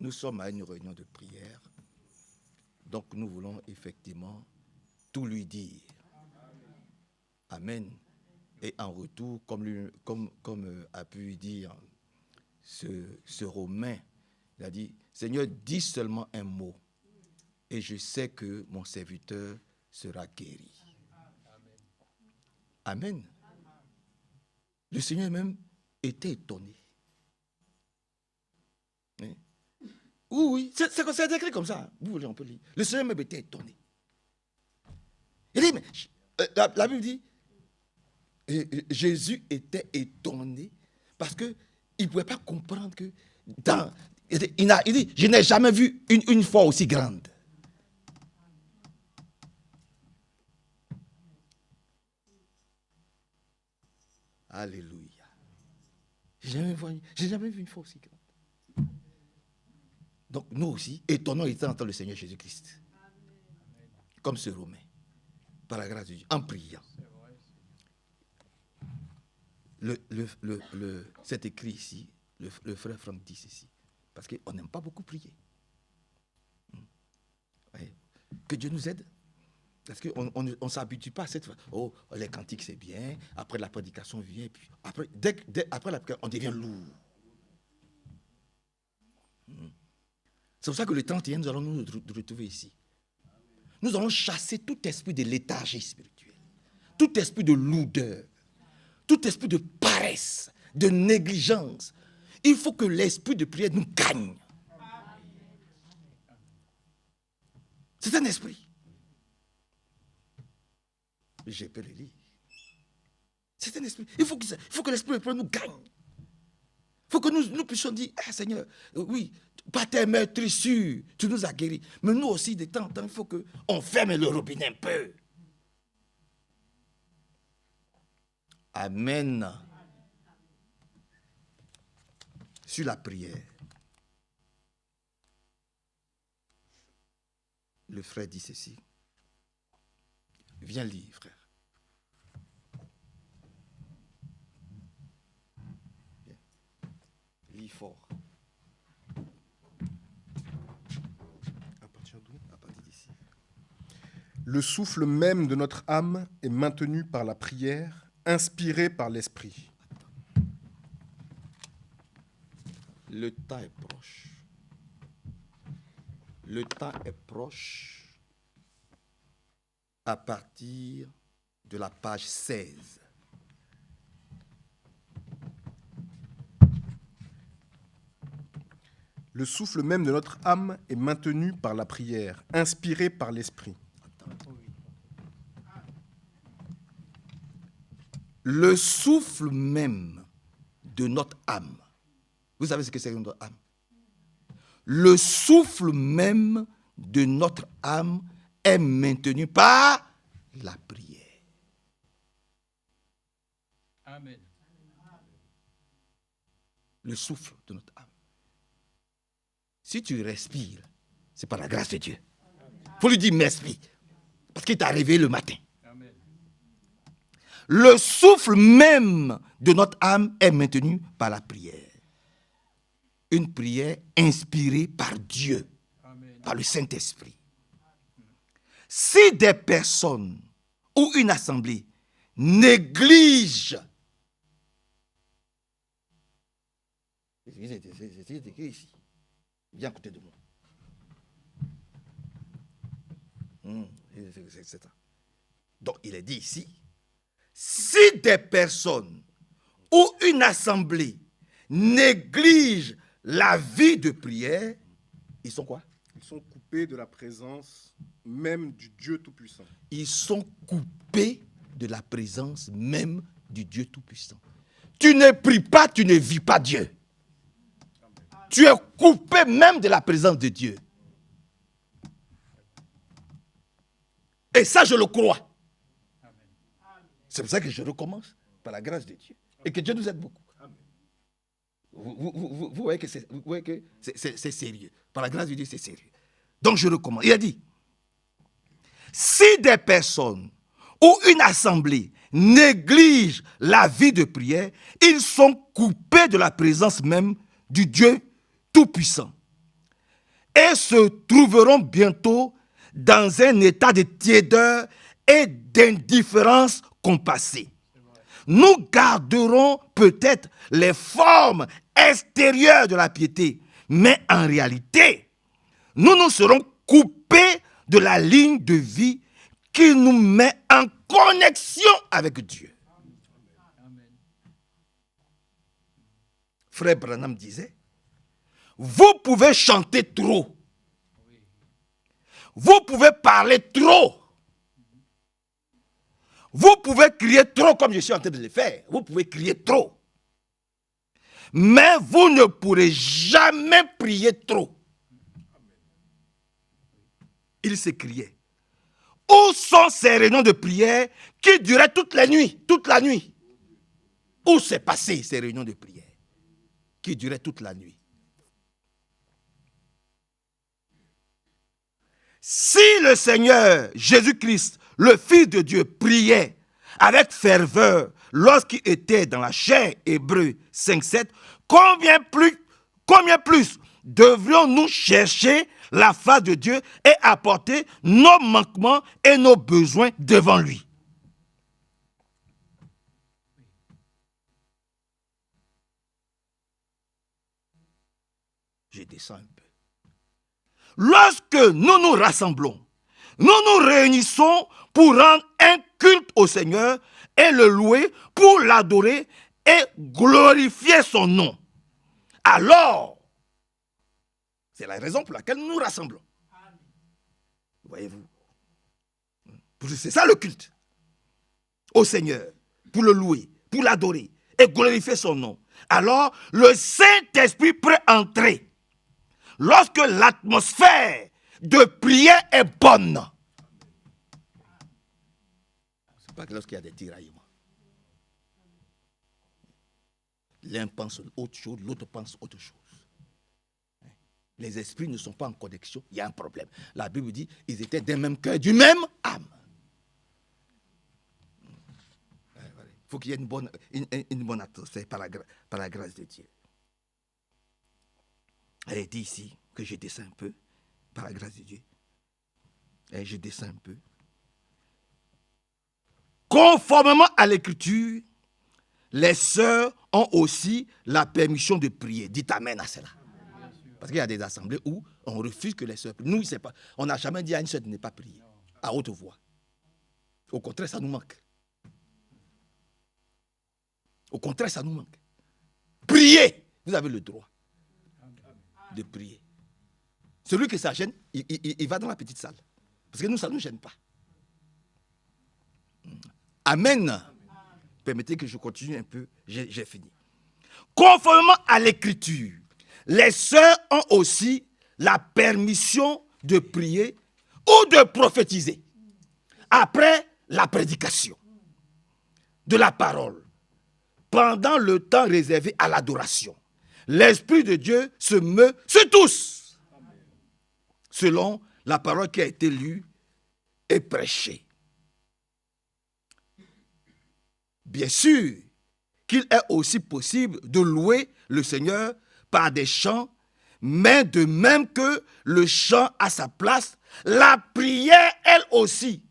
nous sommes à une réunion de prière. Donc nous voulons effectivement tout lui dire. Amen. Et en retour, comme a pu dire ce Romain, il a dit, Seigneur, dis seulement un mot et je sais que mon serviteur sera guéri. Amen. Le Seigneur même était étonné. Hein? Oui, c'est écrit comme ça. Vous voulez, on peut lire. Le Seigneur même était étonné. Il dit, mais la Bible dit, Jésus était étonné parce qu'il ne pouvait pas comprendre que il dit, je n'ai jamais vu une foi aussi grande. Alléluia. Je n'ai jamais vu une foi aussi grande. Donc nous aussi, étonnons et entendons le Seigneur Jésus-Christ. Comme ce Romain. Par la grâce de Dieu, en priant. C'est écrit ici, le frère Franck dit ceci, parce qu'on n'aime pas beaucoup prier. Ouais. Que Dieu nous aide, parce qu'on ne s'habitue pas à cette fois. Oh, les cantiques c'est bien, après la prédication vient, puis après, après la prédication, on devient lourd. C'est pour ça que le 31, nous allons nous retrouver ici. Nous allons chasser tout esprit de léthargie spirituelle, tout esprit de lourdeur, tout esprit de paresse, de négligence. Il faut que l'esprit de prière nous gagne. C'est un esprit. Je peux le lire. C'est un esprit. Il faut que l'esprit de prière nous gagne. Il faut que nous puissions dire, ah Seigneur, oui, par tes meurtrissures, tu nous as guéris. Mais nous aussi, de temps en temps, il faut qu'on ferme le robinet un peu. Amen. Sur la prière. Le frère dit ceci. Viens lire, frère. Viens. Lis fort. À partir d'où? À partir d'ici. Le souffle même de notre âme est maintenu par la prière, inspiré par l'esprit. Le temps est proche. Le temps est proche à partir de la page 16. Le souffle même de notre âme est maintenu par la prière, inspiré par l'esprit. Le souffle même de notre âme. Vous savez ce que c'est que notre âme? Le souffle même de notre âme est maintenu par la prière. Amen. Le souffle de notre âme. Si tu respires, c'est par la grâce de Dieu. Il faut lui dire merci. Parce qu'il t'a réveillé le matin. Amen. Le souffle même de notre âme est maintenu par la prière. Une prière inspirée par Dieu, Amen. par le Saint-Esprit. Si des personnes ou une assemblée négligent, c'est écrit ici, viens à côté de moi. C'est ça. Donc il est dit ici, si des personnes ou une assemblée négligent la vie de prière, ils sont quoi? Ils sont coupés de la présence même du Dieu Tout-Puissant. Ils sont coupés de la présence même du Dieu Tout-Puissant. Tu ne pries pas, tu ne vis pas Dieu. Tu es coupé même de la présence de Dieu. Et ça, je le crois. C'est pour ça que je recommence par la grâce de Dieu. Et que Dieu nous aide beaucoup. Vous voyez que c'est sérieux. Par la grâce de Dieu, c'est sérieux. Donc je recommence. Il a dit, si des personnes ou une assemblée négligent la vie de prière, ils sont coupés de la présence même du Dieu Tout-Puissant. et se trouveront bientôt dans un état de tiédeur et d'indifférence compassée. Nous garderons peut-être les formes extérieures de la piété, mais en réalité, nous serons coupés de la ligne de vie qui nous met en connexion avec Dieu. Frère Branham disait, vous pouvez chanter trop. Vous pouvez parler trop. Vous pouvez crier trop comme je suis en train de le faire. Vous pouvez crier trop. Mais vous ne pourrez jamais prier trop. Il s'écriait. Où sont ces réunions de prière qui duraient toute la nuit? Où s'est passé ces réunions de prière qui duraient toute la nuit? Si le Seigneur Jésus-Christ, le Fils de Dieu, priait avec ferveur lorsqu'il était dans la chair, Hébreux 5:7, combien plus devrions-nous chercher la face de Dieu et apporter nos manquements et nos besoins devant lui? Je descends un peu. Lorsque nous nous rassemblons, nous nous réunissons pour rendre un culte au Seigneur et le louer, pour l'adorer et glorifier son nom. Alors, c'est la raison pour laquelle nous nous rassemblons. Voyez-vous? C'est ça le culte au Seigneur, pour le louer, pour l'adorer et glorifier son nom. Alors, le Saint-Esprit peut entrer lorsque l'atmosphère de prière est bonne. C'est pas que lorsqu'il y a des tiraillements. L'un pense autre chose, l'autre pense autre chose. Les esprits ne sont pas en connexion, il y a un problème. La Bible dit, ils étaient d'un même cœur, du même âme. Il faut qu'il y ait une bonne atmosphère par la grâce de Dieu. Elle dit ici que je descends un peu, par la grâce de Dieu. Et je descends un peu. Conformément à l'Écriture, les sœurs ont aussi la permission de prier. Dites amen à cela. Parce qu'il y a des assemblées où on refuse que les sœurs prient. Nous, c'est pas, on n'a jamais dit à une sœur de ne pas prier à haute voix. Au contraire, ça nous manque. Au contraire, ça nous manque. Priez. Vous avez le droit de prier. Celui que ça gêne, il va dans la petite salle. Parce que nous, ça ne nous gêne pas. Amen. Permettez que je continue un peu. J'ai fini. Conformément à l'Écriture, les sœurs ont aussi la permission de prier ou de prophétiser après la prédication de la parole, pendant le temps réservé à l'adoration. L'Esprit de Dieu se meut sur tous, selon la parole qui a été lue et prêchée. Bien sûr qu'il est aussi possible de louer le Seigneur par des chants, mais de même que le chant a sa place, la prière, elle aussi,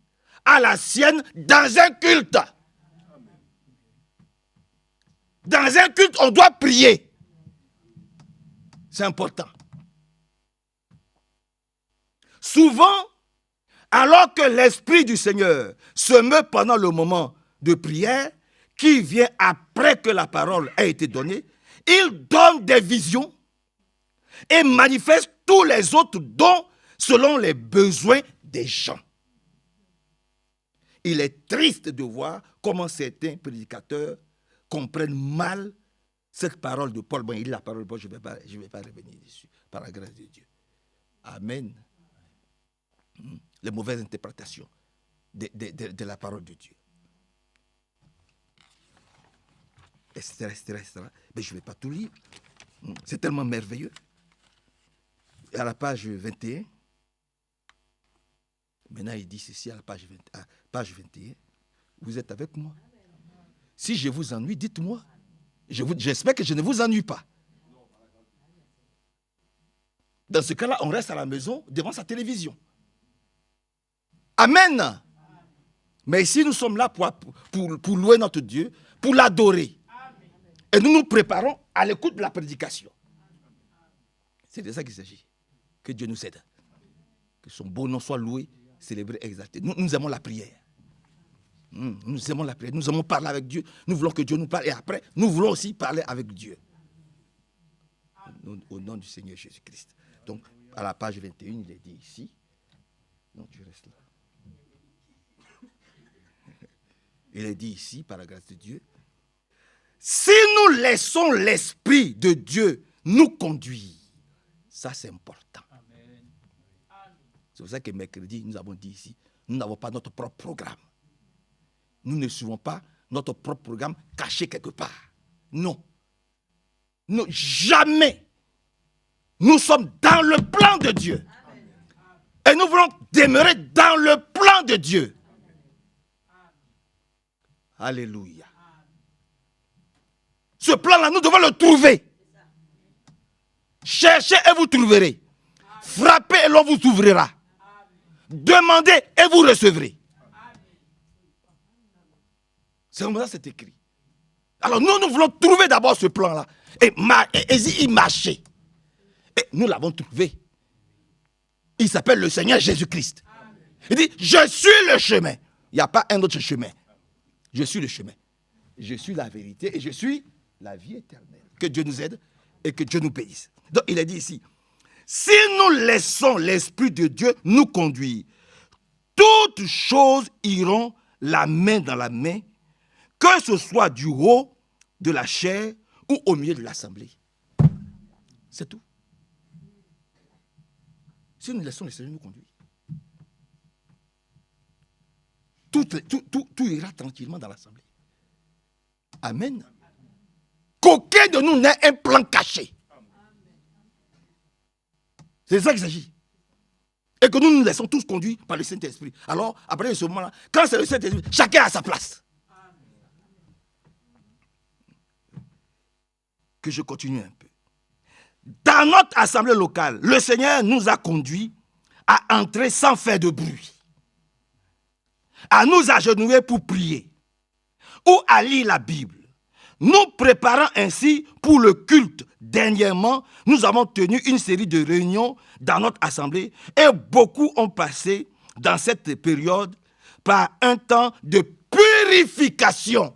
a la sienne dans un culte. Dans un culte, on doit prier. C'est important. Souvent, alors que l'Esprit du Seigneur se meut pendant le moment de prière, qui vient après que la parole a été donnée, il donne des visions et manifeste tous les autres dons selon les besoins des gens. Il est triste de voir comment certains prédicateurs comprennent mal cette parole de Paul. Bon, il dit la parole de Paul, je ne vais pas revenir dessus, par la grâce de Dieu. Amen. Les mauvaises interprétations de la parole de Dieu. Etc. Mais je ne vais pas tout lire. C'est tellement merveilleux. Et à la page 21, maintenant il dit ceci à la page 21, vous êtes avec moi. Si je vous ennuie, dites-moi. J'espère que je ne vous ennuie pas. Dans ce cas-là, on reste à la maison devant sa télévision. Amen. Mais ici, nous sommes là pour louer notre Dieu, pour l'adorer. Et nous nous préparons à l'écoute de la prédication. C'est de ça qu'il s'agit. Que Dieu nous aide. Que son beau nom soit loué, célébré, exalté. Nous aimons la prière. Nous aimons la prière. Nous aimons parler avec Dieu. Nous voulons que Dieu nous parle. Et après, nous voulons aussi parler avec Dieu. Au nom du Seigneur Jésus-Christ. Donc, à la page 21, il est dit ici. Non, tu restes là. Il est dit ici, par la grâce de Dieu, si nous laissons l'Esprit de Dieu nous conduire, ça c'est important. C'est pour ça que mercredi, nous avons dit ici, nous n'avons pas notre propre programme. Nous ne suivons pas notre propre programme caché quelque part. Non. Non, jamais. Nous sommes dans le plan de Dieu. Et nous voulons demeurer dans le plan de Dieu. Alléluia. Ce plan-là, nous devons le trouver. Cherchez et vous trouverez. Frappez et l'on vous ouvrira. Demandez et vous recevrez. C'est comme ça c'est écrit. Alors nous voulons trouver d'abord ce plan-là. Et y marcher. Et nous l'avons trouvé. Il s'appelle le Seigneur Jésus-Christ. Il dit, je suis le chemin. Il n'y a pas un autre chemin. Je suis le chemin. Je suis la vérité et je suis la vie éternelle. Que Dieu nous aide et que Dieu nous bénisse. Donc il est dit ici, si nous laissons l'Esprit de Dieu nous conduire, toutes choses iront la main dans la main, que ce soit du haut de la chair ou au milieu de l'assemblée. C'est tout. Si nous laissons le Seigneur nous conduire, tout ira tranquillement dans l'assemblée. Amen. Qu'aucun de nous n'ait un plan caché. C'est de ça qu'il s'agit. Et que nous nous laissons tous conduire par le Saint-Esprit. Alors, après ce moment-là, quand c'est le Saint-Esprit, chacun a sa place. Que je continue un peu. Dans notre assemblée locale, le Seigneur nous a conduits à entrer sans faire de bruit, à nous agenouiller pour prier ou à lire la Bible. Nous préparant ainsi pour le culte. Dernièrement, nous avons tenu une série de réunions dans notre assemblée et beaucoup ont passé dans cette période par un temps de purification.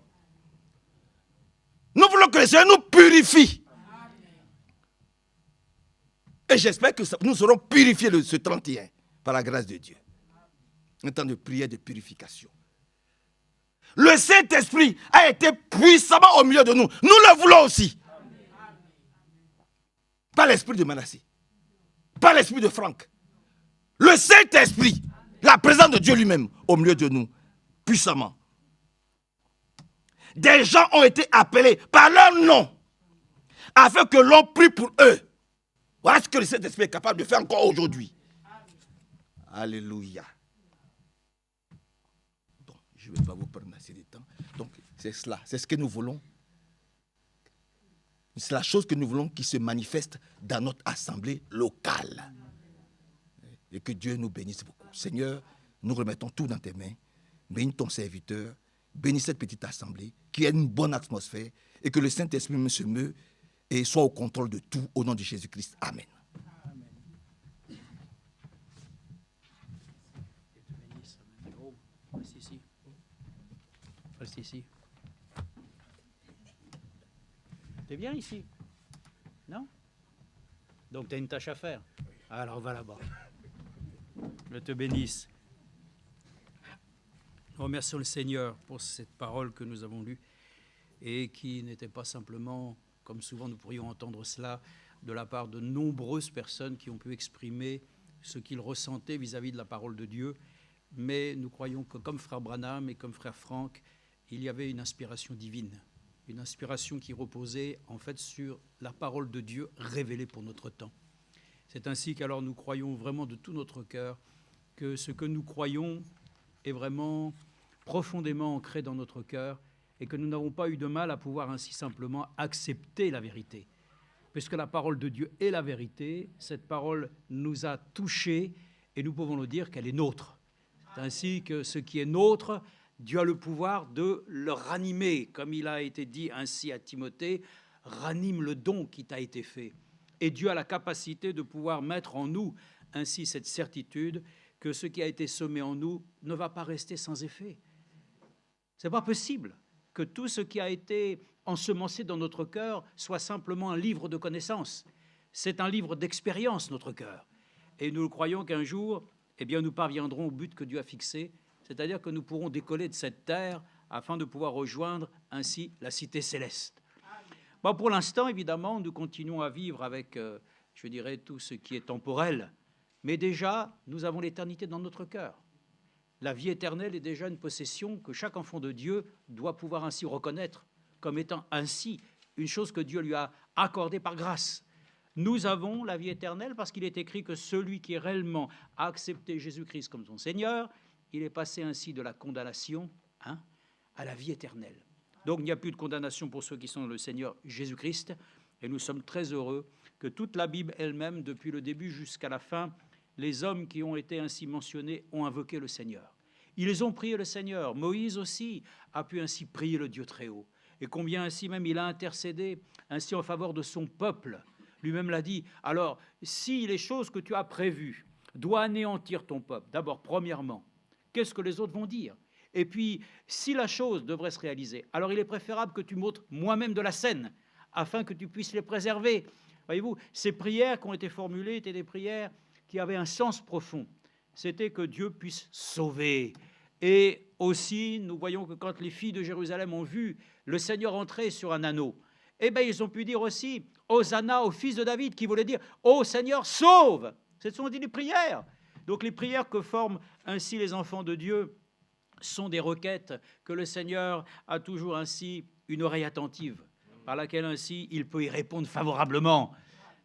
Nous voulons que le Seigneur nous purifie. Et j'espère que nous serons purifiés ce 31 par la grâce de Dieu. Un temps de prière de purification. Le Saint-Esprit a été puissamment au milieu de nous. Nous le voulons aussi. Pas l'esprit de Manassé. Pas l'esprit de Franck. Le Saint-Esprit, la présence de Dieu lui-même au milieu de nous, puissamment. Des gens ont été appelés par leur nom, afin que l'on prie pour eux. Voilà ce que le Saint-Esprit est capable de faire encore aujourd'hui. Alléluia. Bon, je ne vais pas vous prendre assez de temps. Donc, c'est cela. C'est ce que nous voulons. C'est la chose que nous voulons qui se manifeste dans notre assemblée locale. Et que Dieu nous bénisse beaucoup. Seigneur, nous remettons tout dans tes mains. Bénis ton serviteur. Bénis cette petite assemblée. Qui ait une bonne atmosphère. Et que le Saint-Esprit se meut et soit au contrôle de tout. Au nom de Jésus-Christ. Amen. Reste ici. T'es bien ici? Non? Donc tu as une tâche à faire. Alors va là-bas. Je te bénisse. Nous remercions le Seigneur pour cette parole que nous avons lue et qui n'était pas simplement, comme souvent nous pourrions entendre cela, de la part de nombreuses personnes qui ont pu exprimer ce qu'ils ressentaient vis-à-vis de la parole de Dieu. Mais nous croyons que comme frère Branham et comme frère Franck, il y avait une inspiration divine. Une inspiration qui reposait en fait sur la parole de Dieu révélée pour notre temps. C'est ainsi qu'alors nous croyons vraiment de tout notre cœur que ce que nous croyons est vraiment profondément ancré dans notre cœur et que nous n'avons pas eu de mal à pouvoir ainsi simplement accepter la vérité. puisque la parole de Dieu est la vérité. Cette parole nous a touchés et nous pouvons nous dire qu'elle est nôtre. C'est ainsi que ce qui est nôtre, Dieu a le pouvoir de le ranimer, comme il a été dit ainsi à Timothée, ranime le don qui t'a été fait. Et Dieu a la capacité de pouvoir mettre en nous ainsi cette certitude que ce qui a été semé en nous ne va pas rester sans effet. Ce n'est pas possible que tout ce qui a été ensemencé dans notre cœur soit simplement un livre de connaissances. C'est un livre d'expérience, notre cœur. Et nous croyons qu'un jour, eh bien, nous parviendrons au but que Dieu a fixé, c'est-à-dire que nous pourrons décoller de cette terre afin de pouvoir rejoindre ainsi la cité céleste. Bon, pour l'instant, évidemment, nous continuons à vivre avec, je dirais, tout ce qui est temporel, mais déjà, nous avons l'éternité dans notre cœur. La vie éternelle est déjà une possession que chaque enfant de Dieu doit pouvoir ainsi reconnaître comme étant ainsi une chose que Dieu lui a accordée par grâce. Nous avons la vie éternelle parce qu'il est écrit que celui qui réellement a accepté Jésus-Christ comme son Seigneur, il est passé ainsi de la condamnation à la vie éternelle. Donc il n'y a plus de condamnation pour ceux qui sont dans le Seigneur Jésus-Christ, et nous sommes très heureux que toute la Bible elle-même, depuis le début jusqu'à la fin, les hommes qui ont été ainsi mentionnés ont invoqué le Seigneur. Ils ont prié le Seigneur. Moïse aussi a pu ainsi prier le Dieu très haut. Et combien ainsi même il a intercédé ainsi en faveur de son peuple. Lui-même l'a dit. Alors, si les choses que tu as prévues doivent anéantir ton peuple, d'abord, premièrement, qu'est-ce que les autres vont dire? Et puis, si la chose devrait se réaliser, alors il est préférable que tu m'ôtes moi-même de la scène, afin que tu puisses les préserver. Voyez-vous, ces prières qui ont été formulées étaient des prières qui avaient un sens profond. C'était que Dieu puisse sauver. Et aussi, nous voyons que quand les filles de Jérusalem ont vu le Seigneur entrer sur un anneau, eh bien, ils ont pu dire aussi « Hosanna au fils de David », qui voulait dire « Ô Seigneur, sauve !» Ce sont des prières. Donc les prières que forment ainsi les enfants de Dieu sont des requêtes que le Seigneur a toujours ainsi une oreille attentive, par laquelle ainsi il peut y répondre favorablement.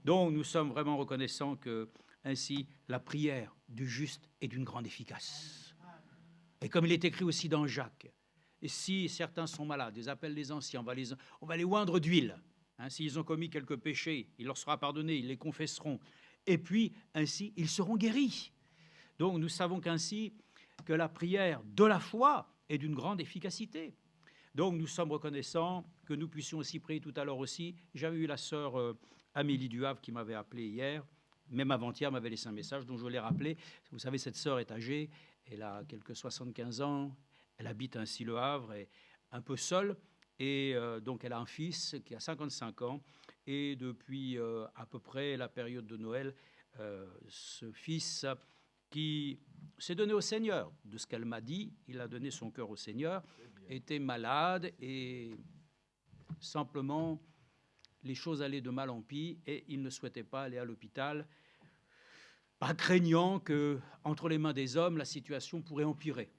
Donc nous sommes vraiment reconnaissants que ainsi la prière du juste est d'une grande efficace. Et comme il est écrit aussi dans Jacques, et si certains sont malades, ils appellent les anciens, on va les oindre d'huile. S'ils ont commis quelques péchés, il leur sera pardonné, ils les confesseront. Et puis, ainsi, ils seront guéris. Donc, nous savons qu'ainsi, que la prière de la foi est d'une grande efficacité. Donc, nous sommes reconnaissants que nous puissions aussi prier tout à l'heure aussi. J'avais eu la sœur Amélie Duhave qui m'avait appelé hier, même avant-hier, m'avait laissé un message dont je l'ai rappelé. Vous savez, cette sœur est âgée, elle a quelques 75 ans, elle habite ainsi Le Havre, et un peu seule, et donc elle a un fils qui a 55 ans, et depuis à peu près la période de Noël, ce fils qui s'est donné au Seigneur, de ce qu'elle m'a dit, il a donné son cœur au Seigneur, était malade, et simplement les choses allaient de mal en pis, et il ne souhaitait pas aller à l'hôpital, pas craignant que, entre les mains des hommes, la situation pourrait empirer.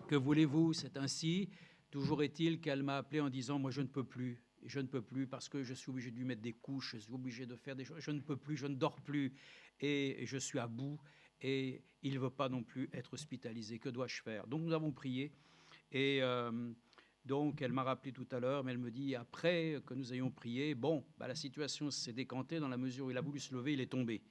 Que voulez-vous, c'est ainsi. Toujours est-il qu'elle m'a appelé en disant « Moi, je ne peux plus parce que je suis obligé de lui mettre des couches, je suis obligé de faire des choses, je ne peux plus, je ne dors plus et je suis à bout et il ne veut pas non plus être hospitalisé. Que dois-je faire ?» Donc, nous avons prié et donc, elle m'a rappelé tout à l'heure, mais elle me dit, après que nous ayons prié, bon, la situation s'est décantée dans la mesure où il a voulu se lever, il est tombé.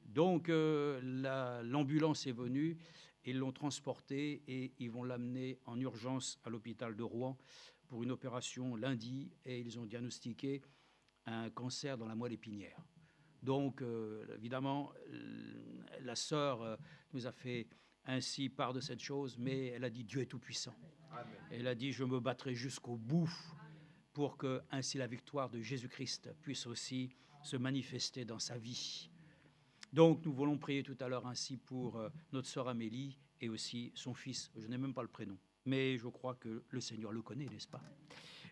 Donc, l'ambulance est venue, ils l'ont transporté et ils vont l'amener en urgence à l'hôpital de Rouen pour une opération lundi et ils ont diagnostiqué un cancer dans la moelle épinière. Donc, évidemment, la sœur nous a fait ainsi part de cette chose, mais elle a dit Dieu est tout-puissant. Amen. Elle a dit je me battrai jusqu'au bout pour que ainsi la victoire de Jésus-Christ puisse aussi se manifester dans sa vie. Donc nous voulons prier tout à l'heure ainsi pour notre sœur Amélie et aussi son fils. Je n'ai même pas le prénom, mais je crois que le Seigneur le connaît, n'est-ce pas?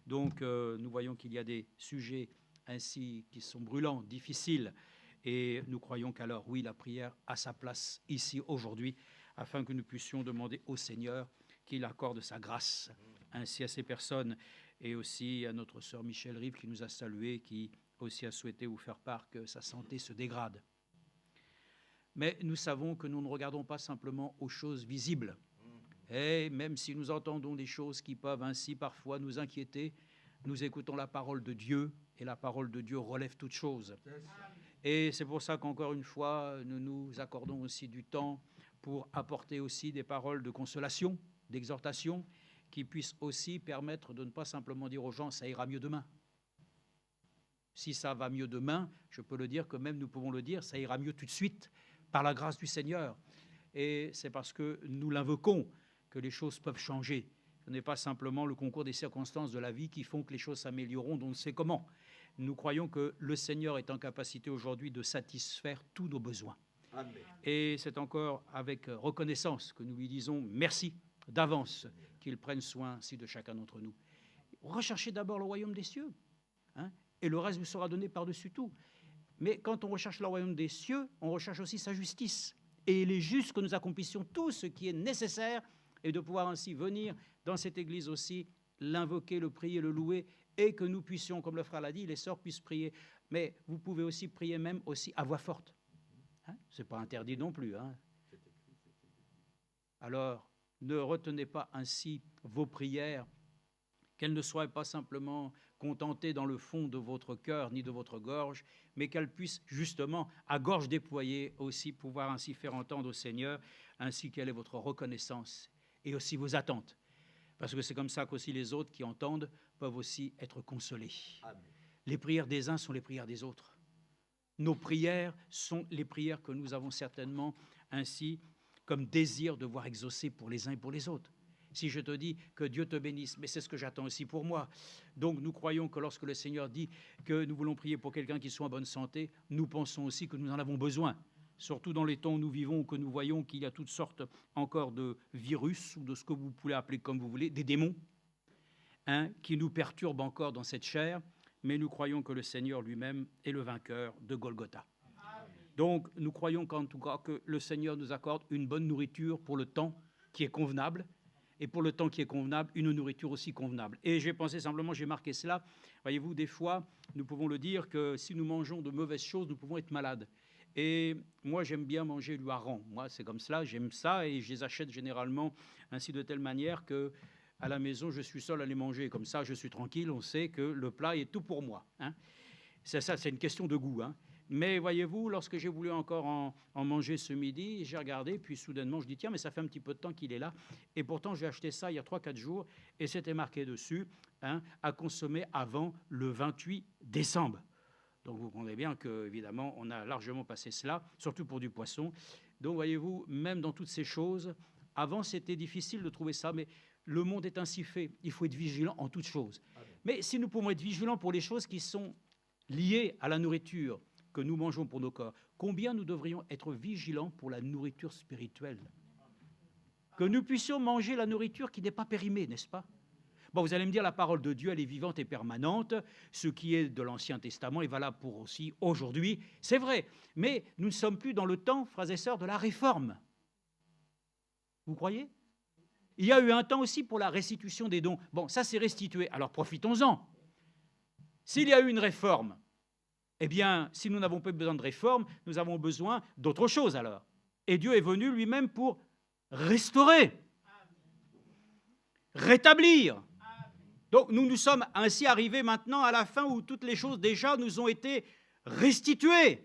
Donc nous voyons qu'il y a des sujets ainsi qui sont brûlants, difficiles, et nous croyons qu'alors oui, la prière a sa place ici aujourd'hui, afin que nous puissions demander au Seigneur qu'il accorde sa grâce ainsi à ces personnes et aussi à notre sœur Michel Rive qui nous a salués, qui aussi a souhaité vous faire part que sa santé se dégrade. Mais nous savons que nous ne regardons pas simplement aux choses visibles. Et même si nous entendons des choses qui peuvent ainsi parfois nous inquiéter, nous écoutons la parole de Dieu Et la parole de Dieu relève toutes choses. Et c'est pour ça qu'encore une fois, nous nous accordons aussi du temps pour apporter aussi des paroles de consolation, d'exhortation, qui puissent aussi permettre de ne pas simplement dire aux gens « ça ira mieux demain ». Si ça va mieux demain, je peux le dire que même nous pouvons le dire, ça ira mieux tout de suite, par la grâce du Seigneur. Et c'est parce que nous l'invoquons que les choses peuvent changer. Ce n'est pas simplement le concours des circonstances de la vie qui font que les choses s'amélioreront, dont on ne sait comment. Nous croyons que le Seigneur est en capacité aujourd'hui de satisfaire tous nos besoins. Amen. Et c'est encore avec reconnaissance que nous lui disons merci d'avance qu'il prenne soin ainsi de chacun d'entre nous. Recherchez d'abord le royaume des cieux, hein, et le reste vous sera donné par-dessus tout. Mais quand on recherche le royaume des cieux, on recherche aussi sa justice. Et il est juste que nous accomplissions tout ce qui est nécessaire et de pouvoir ainsi venir dans cette église aussi, l'invoquer, le prier, le louer, et que nous puissions, comme le frère l'a dit, les sœurs puissent prier. Mais vous pouvez aussi prier même aussi à voix forte. Hein? Ce n'est pas interdit non plus. Hein? Alors, ne retenez pas ainsi vos prières, qu'elles ne soient pas simplement contentées dans le fond de votre cœur ni de votre gorge, mais qu'elles puissent justement, à gorge déployée, aussi pouvoir ainsi faire entendre au Seigneur, ainsi quelle est votre reconnaissance et aussi vos attentes. Parce que c'est comme ça qu'aussi les autres qui entendent peuvent aussi être consolés. Amen. Les prières des uns sont les prières des autres. Nos prières sont les prières que nous avons certainement ainsi comme désir de voir exaucer pour les uns et pour les autres. Si je te dis que Dieu te bénisse, mais c'est ce que j'attends aussi pour moi. Donc nous croyons que lorsque le Seigneur dit que nous voulons prier pour quelqu'un qui soit en bonne santé, nous pensons aussi que nous en avons besoin. Surtout dans les temps où nous vivons, où que nous voyons qu'il y a toutes sortes encore de virus, ou de ce que vous pouvez appeler comme vous voulez, des démons, hein, qui nous perturbent encore dans cette chair, mais nous croyons que le Seigneur lui-même est le vainqueur de Golgotha. Donc nous croyons qu'en tout cas que le Seigneur nous accorde une bonne nourriture pour le temps qui est convenable, et pour le temps qui est convenable, une nourriture aussi convenable. Et j'ai pensé simplement, j'ai marqué cela, voyez-vous, des fois, nous pouvons le dire que si nous mangeons de mauvaises choses, nous pouvons être malades. Et moi, j'aime bien manger du hareng. Moi, c'est comme cela, j'aime ça, et je les achète généralement ainsi de telle manière que à la maison, je suis seul à les manger. Comme ça, je suis tranquille, on sait que le plat est tout pour moi. Hein. C'est ça, c'est une question de goût. Hein. Mais voyez-vous, lorsque j'ai voulu encore en manger ce midi, j'ai regardé, puis soudainement, je dis, tiens, mais ça fait un petit peu de temps qu'il est là. Et pourtant, j'ai acheté ça il y a 3-4 jours, et c'était marqué dessus, hein, à consommer avant le 28 décembre. Donc, vous comprenez bien qu'évidemment, on a largement passé cela, surtout pour du poisson. Donc, voyez-vous, même dans toutes ces choses, avant, c'était difficile de trouver ça, mais le monde est ainsi fait. Il faut être vigilant en toutes choses. Mais si nous pouvons être vigilants pour les choses qui sont liées à la nourriture que nous mangeons pour nos corps, combien nous devrions être vigilants pour la nourriture spirituelle? Que nous puissions manger la nourriture qui n'est pas périmée, n'est-ce pas? Bon, vous allez me dire, la parole de Dieu, elle est vivante et permanente. Ce qui est de l'Ancien Testament est valable pour aussi aujourd'hui. C'est vrai. Mais nous ne sommes plus dans le temps, frères et sœurs, de la réforme. Vous croyez? Il y a eu un temps aussi pour la restitution des dons. Bon, ça c'est restitué. Alors profitons-en. S'il y a eu une réforme, eh bien, si nous n'avons pas besoin de réforme, nous avons besoin d'autre chose alors. Et Dieu est venu lui-même pour restaurer, rétablir. Donc nous sommes ainsi arrivés maintenant à la fin où toutes les choses déjà nous ont été restituées.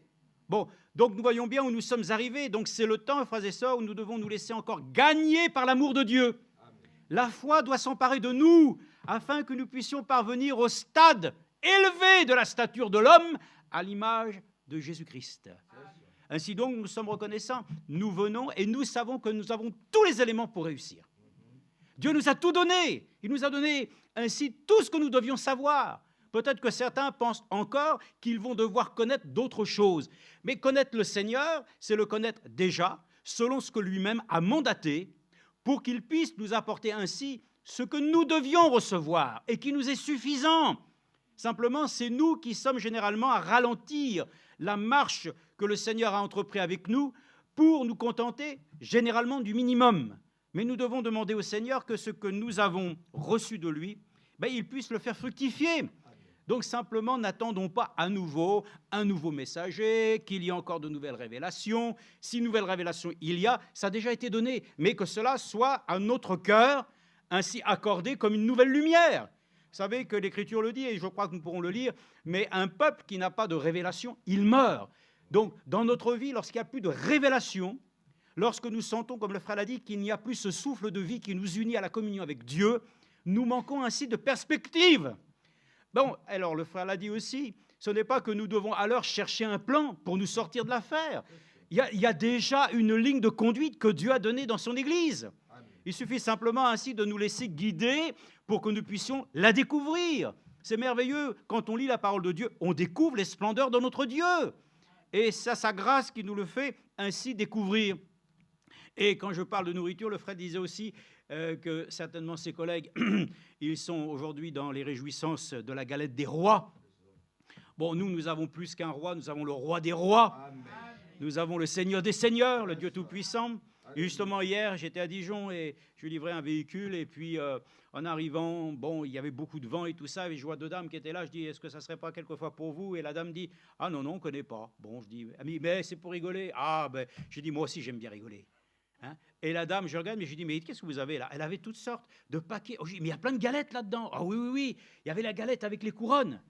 Bon, donc nous voyons bien où nous sommes arrivés. Donc c'est le temps, frères et sœurs, où nous devons nous laisser encore gagner par l'amour de Dieu. Amen. La foi doit s'emparer de nous afin que nous puissions parvenir au stade élevé de la stature de l'homme à l'image de Jésus-Christ. Ainsi donc, nous sommes reconnaissants. Nous venons et nous savons que nous avons tous les éléments pour réussir. Dieu nous a tout donné. Il nous a donné ainsi tout ce que nous devions savoir. Peut-être que certains pensent encore qu'ils vont devoir connaître d'autres choses. Mais connaître le Seigneur, c'est le connaître déjà, selon ce que lui-même a mandaté, pour qu'il puisse nous apporter ainsi ce que nous devions recevoir et qui nous est suffisant. Simplement, c'est nous qui sommes généralement à ralentir la marche que le Seigneur a entreprise avec nous pour nous contenter généralement du minimum. Mais nous devons demander au Seigneur que ce que nous avons reçu de lui, il puisse le faire fructifier. Donc simplement, n'attendons pas à nouveau un nouveau messager, qu'il y ait encore de nouvelles révélations. Si nouvelles révélations il y a, ça a déjà été donné, mais que cela soit à notre cœur ainsi accordé comme une nouvelle lumière. Vous savez que l'Écriture le dit, et je crois que nous pourrons le lire, mais un peuple qui n'a pas de révélation, il meurt. Donc, dans notre vie, lorsqu'il n'y a plus de révélation, lorsque nous sentons, comme le frère l'a dit, qu'il n'y a plus ce souffle de vie qui nous unit à la communion avec Dieu, nous manquons ainsi de perspective. Bon, alors le frère l'a dit aussi, ce n'est pas que nous devons alors chercher un plan pour nous sortir de l'affaire. Il y a déjà une ligne de conduite que Dieu a donnée dans son Église. Il suffit simplement ainsi de nous laisser guider pour que nous puissions la découvrir. C'est merveilleux, quand on lit la parole de Dieu, on découvre les splendeurs de notre Dieu. Et c'est sa grâce qui nous le fait ainsi découvrir. Et quand je parle de nourriture, le frère disait aussi que certainement ses collègues, ils sont aujourd'hui dans les réjouissances de la galette des rois. Bon, nous avons plus qu'un roi, nous avons le roi des rois. Amen. Nous avons le Seigneur des seigneurs, le Dieu Tout-Puissant. Et justement, hier, j'étais à Dijon et je livrais un véhicule. Et puis, en arrivant, bon, il y avait beaucoup de vent et tout ça. Et je vois deux dames qui étaient là. Je dis, est-ce que ça ne serait pas quelquefois pour vous? Et la dame dit, ah non, on ne connaît pas. Bon, je dis, mais c'est pour rigoler. Ah, ben, je dis, moi aussi, j'aime bien rigoler. Hein? Et la dame, je regarde, mais je dis, mais qu'est-ce que vous avez là? Elle avait toutes sortes de paquets. Oh, je dis, mais il y a plein de galettes là-dedans. Ah oui. Il y avait la galette avec les couronnes.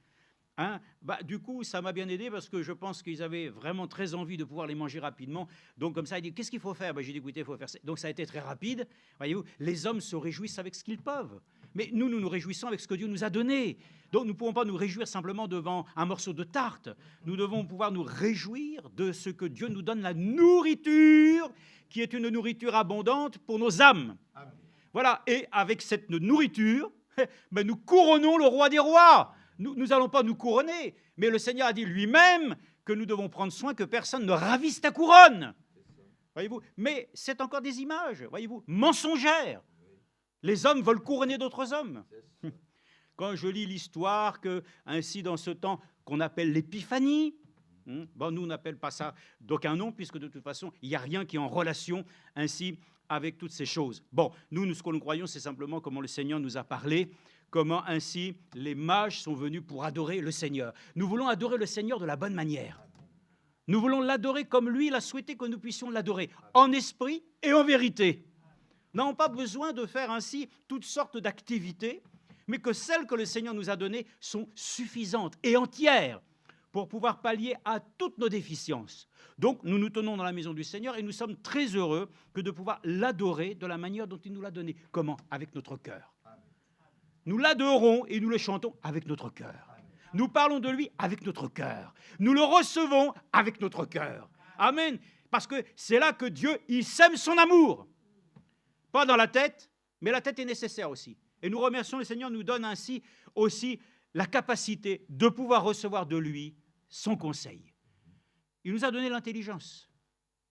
Hein? Du coup, ça m'a bien aidé parce que je pense qu'ils avaient vraiment très envie de pouvoir les manger rapidement. Donc, comme ça, il dit, qu'est-ce qu'il faut faire? J'ai dit, écoutez, il faut faire ça. Donc, ça a été très rapide. Voyez-vous, les hommes se réjouissent avec ce qu'ils peuvent. Mais nous nous réjouissons avec ce que Dieu nous a donné. Donc, nous ne pouvons pas nous réjouir simplement devant un morceau de tarte. Nous devons pouvoir nous réjouir de ce que Dieu nous donne, la nourriture, qui est une nourriture abondante pour nos âmes. Amen. Voilà, et avec cette nourriture, nous couronnons le roi des rois. Nous n'allons pas nous couronner, mais le Seigneur a dit lui-même que nous devons prendre soin que personne ne ravisse ta couronne. Voyez-vous, mais c'est encore des images, voyez-vous, mensongères. Les hommes veulent couronner d'autres hommes. Quand je lis l'histoire que, ainsi dans ce temps qu'on appelle l'épiphanie, bon, nous on n'appelle pas ça d'aucun nom, puisque de toute façon, il n'y a rien qui est en relation ainsi avec toutes ces choses. Bon, nous ce que nous croyons, c'est simplement comment le Seigneur nous a parlé, comment ainsi les mages sont venus pour adorer le Seigneur. Nous voulons adorer le Seigneur de la bonne manière. Nous voulons l'adorer comme lui, il a souhaité que nous puissions l'adorer, en esprit et en vérité. Nous n'avons pas besoin de faire ainsi toutes sortes d'activités, mais que celles que le Seigneur nous a données sont suffisantes et entières pour pouvoir pallier à toutes nos déficiences. Donc, nous nous tenons dans la maison du Seigneur et nous sommes très heureux que de pouvoir l'adorer de la manière dont il nous l'a donné. Comment? Avec notre cœur. Nous l'adorons et nous le chantons avec notre cœur. Nous parlons de lui avec notre cœur. Nous le recevons avec notre cœur. Amen. Parce que c'est là que Dieu, il sème son amour. Pas dans la tête, mais la tête est nécessaire aussi. Et nous remercions le Seigneur, nous donne ainsi aussi la capacité de pouvoir recevoir de lui son conseil. Il nous a donné l'intelligence.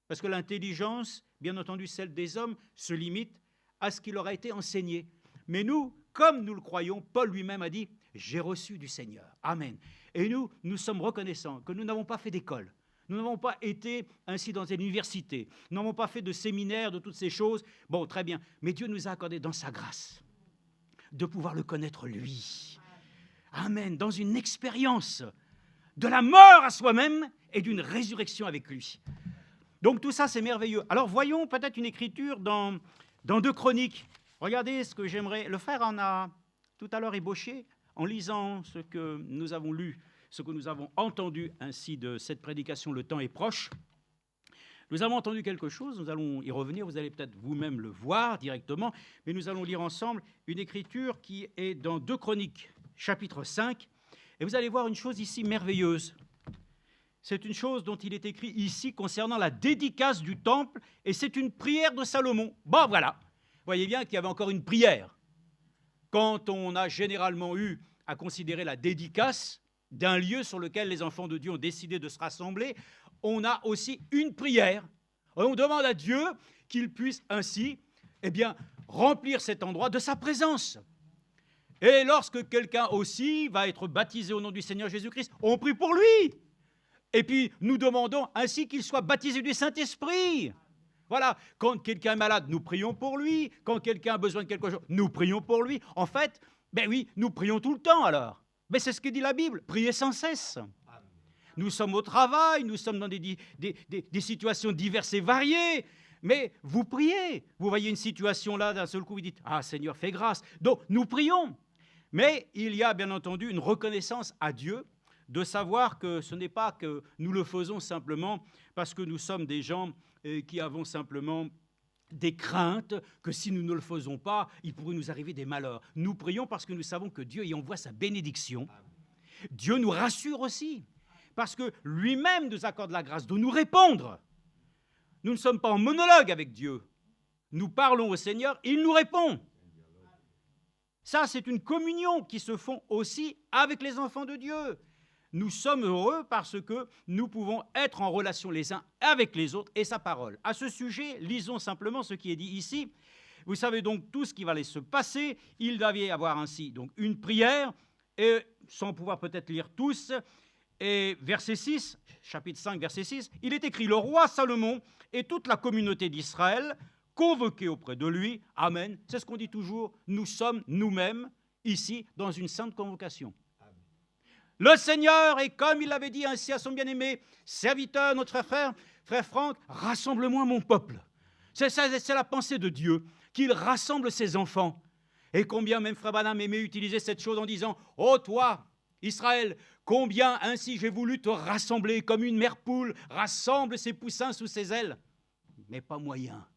Parce que l'intelligence, bien entendu celle des hommes, se limite à ce qui leur a été enseigné. Mais nous, comme nous le croyons, Paul lui-même a dit « J'ai reçu du Seigneur ». Amen. Et nous sommes reconnaissants que nous n'avons pas fait d'école. Nous n'avons pas été ainsi dans une université. Nous n'avons pas fait de séminaire, de toutes ces choses. Bon, très bien. Mais Dieu nous a accordé dans sa grâce de pouvoir le connaître lui. Amen. Dans une expérience de la mort à soi-même et d'une résurrection avec lui. Donc tout ça, c'est merveilleux. Alors voyons peut-être une écriture dans 2 Chroniques. Regardez ce que j'aimerais. Le frère en a tout à l'heure ébauché en lisant ce que nous avons lu, ce que nous avons entendu ainsi de cette prédication. Le temps est proche. Nous avons entendu quelque chose, nous allons y revenir, vous allez peut-être vous-même le voir directement, mais nous allons lire ensemble une écriture qui est dans 2 Chroniques, chapitre 5, et vous allez voir une chose ici merveilleuse. C'est une chose dont il est écrit ici concernant la dédicace du temple, et c'est une prière de Salomon. Bon, voilà. Vous voyez bien qu'il y avait encore une prière. Quand on a généralement eu à considérer la dédicace d'un lieu sur lequel les enfants de Dieu ont décidé de se rassembler, on a aussi une prière. On demande à Dieu qu'il puisse ainsi remplir cet endroit de sa présence. Et lorsque quelqu'un aussi va être baptisé au nom du Seigneur Jésus-Christ, on prie pour lui. Et puis nous demandons ainsi qu'il soit baptisé du Saint-Esprit. Voilà, quand quelqu'un est malade, nous prions pour lui. Quand quelqu'un a besoin de quelque chose, nous prions pour lui. En fait, oui, nous prions tout le temps alors. Mais c'est ce que dit la Bible, priez sans cesse. Nous sommes au travail, nous sommes dans des situations diverses et variées, mais vous priez. Vous voyez une situation là, d'un seul coup, vous dites « Ah Seigneur, fais grâce ». Donc nous prions. Mais il y a bien entendu une reconnaissance à Dieu de savoir que ce n'est pas que nous le faisons simplement parce que nous sommes des gens qui avons simplement des craintes, que si nous ne le faisons pas, il pourrait nous arriver des malheurs. Nous prions parce que nous savons que Dieu y envoie sa bénédiction. Dieu nous rassure aussi, parce que lui-même nous accorde la grâce de nous répondre. Nous ne sommes pas en monologue avec Dieu. Nous parlons au Seigneur, il nous répond. Ça, c'est une communion qui se font aussi avec les enfants de Dieu. Nous sommes heureux parce que nous pouvons être en relation les uns avec les autres et sa parole. À ce sujet, lisons simplement ce qui est dit ici. Vous savez donc tout ce qui va aller se passer. Il va y avoir ainsi donc une prière, et sans pouvoir peut-être lire tous, et verset 6, chapitre 5, verset 6, il est écrit « Le roi Salomon et toute la communauté d'Israël convoqués auprès de lui. » Amen. C'est ce qu'on dit toujours. Nous sommes nous-mêmes ici dans une sainte convocation. Le Seigneur, et comme il l'avait dit ainsi à son bien-aimé serviteur, notre frère Franck, « Rassemble-moi mon peuple. » C'est la pensée de Dieu, qu'il rassemble ses enfants. Et combien même frère Branham aimait utiliser cette chose en disant « Ô toi, Israël, combien ainsi j'ai voulu te rassembler comme une mère poule rassemble ses poussins sous ses ailes. » Mais pas moyen.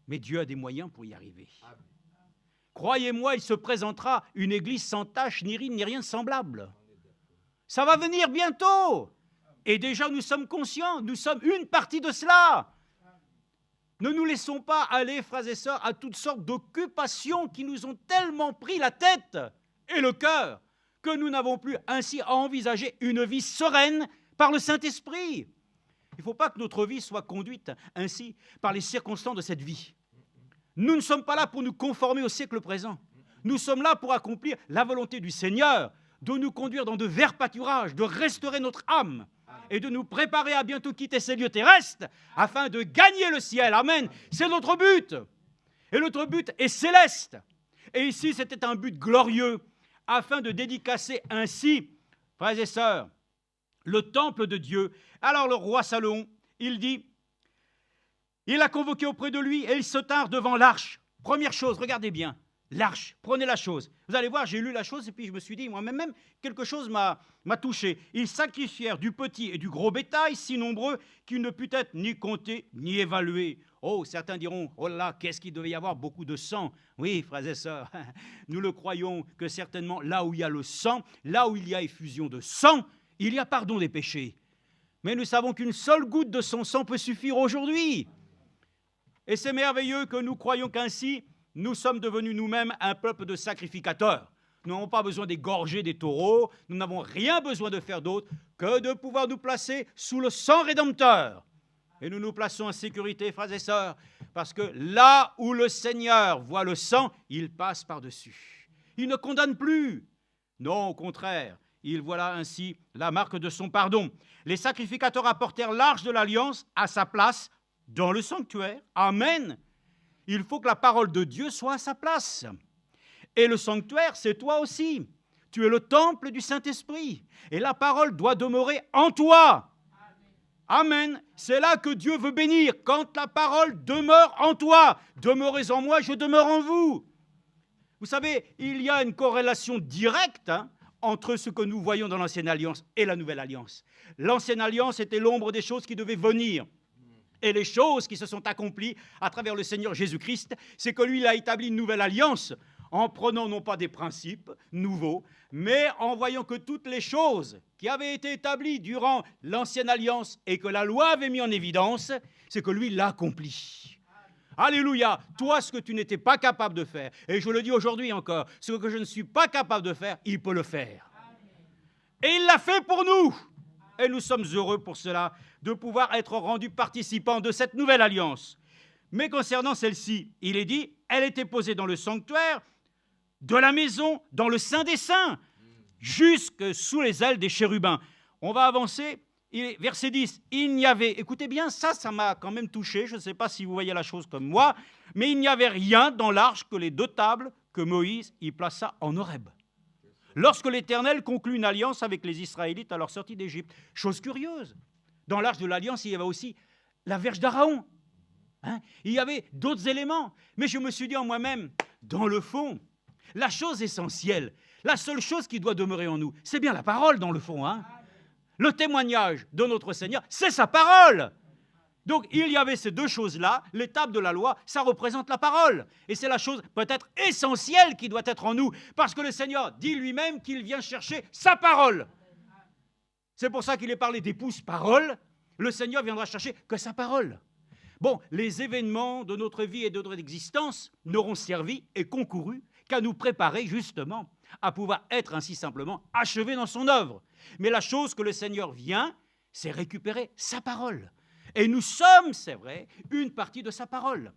Mais Dieu a des moyens pour y arriver. Croyez-moi, il se présentera une église sans tache, ni ride, ni rien de semblable. Ça va venir bientôt. Et déjà, nous sommes conscients, nous sommes une partie de cela. Ne nous laissons pas aller, frères et sœurs, à toutes sortes d'occupations qui nous ont tellement pris la tête et le cœur que nous n'avons plus ainsi à envisager une vie sereine par le Saint-Esprit. Il ne faut pas que notre vie soit conduite ainsi par les circonstances de cette vie. Nous ne sommes pas là pour nous conformer au siècle présent. Nous sommes là pour accomplir la volonté du Seigneur, de nous conduire dans de verts pâturages, de restaurer notre âme et de nous préparer à bientôt quitter ces lieux terrestres afin de gagner le ciel. Amen. C'est notre but. Et notre but est céleste. Et ici, c'était un but glorieux afin de dédicacer ainsi, frères et sœurs, le temple de Dieu. Alors le roi Salomon, il dit, il a convoqué auprès de lui et ils se tinrent devant l'arche. Première chose, regardez bien, l'arche, prenez la chose. Vous allez voir, j'ai lu la chose et puis je me suis dit, moi-même, quelque chose m'a touché. Ils sacrifièrent du petit et du gros bétail, si nombreux qu'il ne put être ni compté ni évalué. Oh, certains diront, oh là, qu'est-ce qu'il devait y avoir beaucoup de sang. Oui, frères et sœurs, nous le croyons que certainement là où il y a le sang, là où il y a effusion de sang, il y a pardon des péchés. Mais nous savons qu'une seule goutte de son sang peut suffire aujourd'hui. Et c'est merveilleux que nous croyons qu'ainsi, nous sommes devenus nous-mêmes un peuple de sacrificateurs. Nous n'avons pas besoin d'égorger des taureaux, nous n'avons rien besoin de faire d'autre que de pouvoir nous placer sous le sang rédempteur. Et nous nous plaçons en sécurité, frères et sœurs, parce que là où le Seigneur voit le sang, il passe par-dessus. Il ne condamne plus. Non, au contraire, il voit là ainsi la marque de son pardon. Les sacrificateurs apportèrent l'arche de l'Alliance à sa place dans le sanctuaire. Amen. Il faut que la parole de Dieu soit à sa place. Et le sanctuaire, c'est toi aussi. Tu es le temple du Saint-Esprit. Et la parole doit demeurer en toi. Amen. C'est là que Dieu veut bénir. Quand la parole demeure en toi, demeurez en moi, je demeure en vous. Vous savez, il y a une corrélation directe entre ce que nous voyons dans l'Ancienne Alliance et la Nouvelle Alliance. L'Ancienne Alliance était l'ombre des choses qui devaient venir. Et les choses qui se sont accomplies à travers le Seigneur Jésus-Christ, c'est que lui, il a établi une nouvelle alliance en prenant non pas des principes nouveaux, mais en voyant que toutes les choses qui avaient été établies durant l'Ancienne Alliance et que la loi avait mis en évidence, c'est que lui l'a accompli. Alléluia. Toi, ce que tu n'étais pas capable de faire, et je le dis aujourd'hui encore, ce que je ne suis pas capable de faire, il peut le faire. Et il l'a fait pour nous. Et nous sommes heureux pour cela, de pouvoir être rendus participants de cette nouvelle alliance. Mais concernant celle-ci, il est dit, elle était posée dans le sanctuaire, de la maison, dans le Saint des Saints, jusque sous les ailes des chérubins. On va avancer. Verset 10, il n'y avait, écoutez bien, ça m'a quand même touché, je ne sais pas si vous voyez la chose comme moi, mais il n'y avait rien dans l'arche que les 2 tables que Moïse y plaça en Horeb. Lorsque l'Éternel conclut une alliance avec les Israélites à leur sortie d'Égypte. Chose curieuse, dans l'arche de l'alliance, il y avait aussi la verge d'Aaron. Il y avait d'autres éléments, mais je me suis dit en moi-même, dans le fond, La chose essentielle, la seule chose qui doit demeurer en nous, c'est bien la parole dans le fond. Hein. Le témoignage de notre Seigneur, c'est sa parole. Donc il y avait ces deux choses-là. L'étape de la loi, ça représente la parole. Et c'est la chose peut-être essentielle qui doit être en nous. Parce que le Seigneur dit lui-même qu'il vient chercher sa parole. C'est pour ça qu'il est parlé d'épouse parole. Le Seigneur viendra chercher que sa parole. Bon, les événements de notre vie et de notre existence n'auront servi et concouru qu'à nous préparer justement à pouvoir être ainsi simplement achevés dans son œuvre. Mais la chose que le Seigneur vient, c'est récupérer sa parole. Et nous sommes, c'est vrai, une partie de sa parole.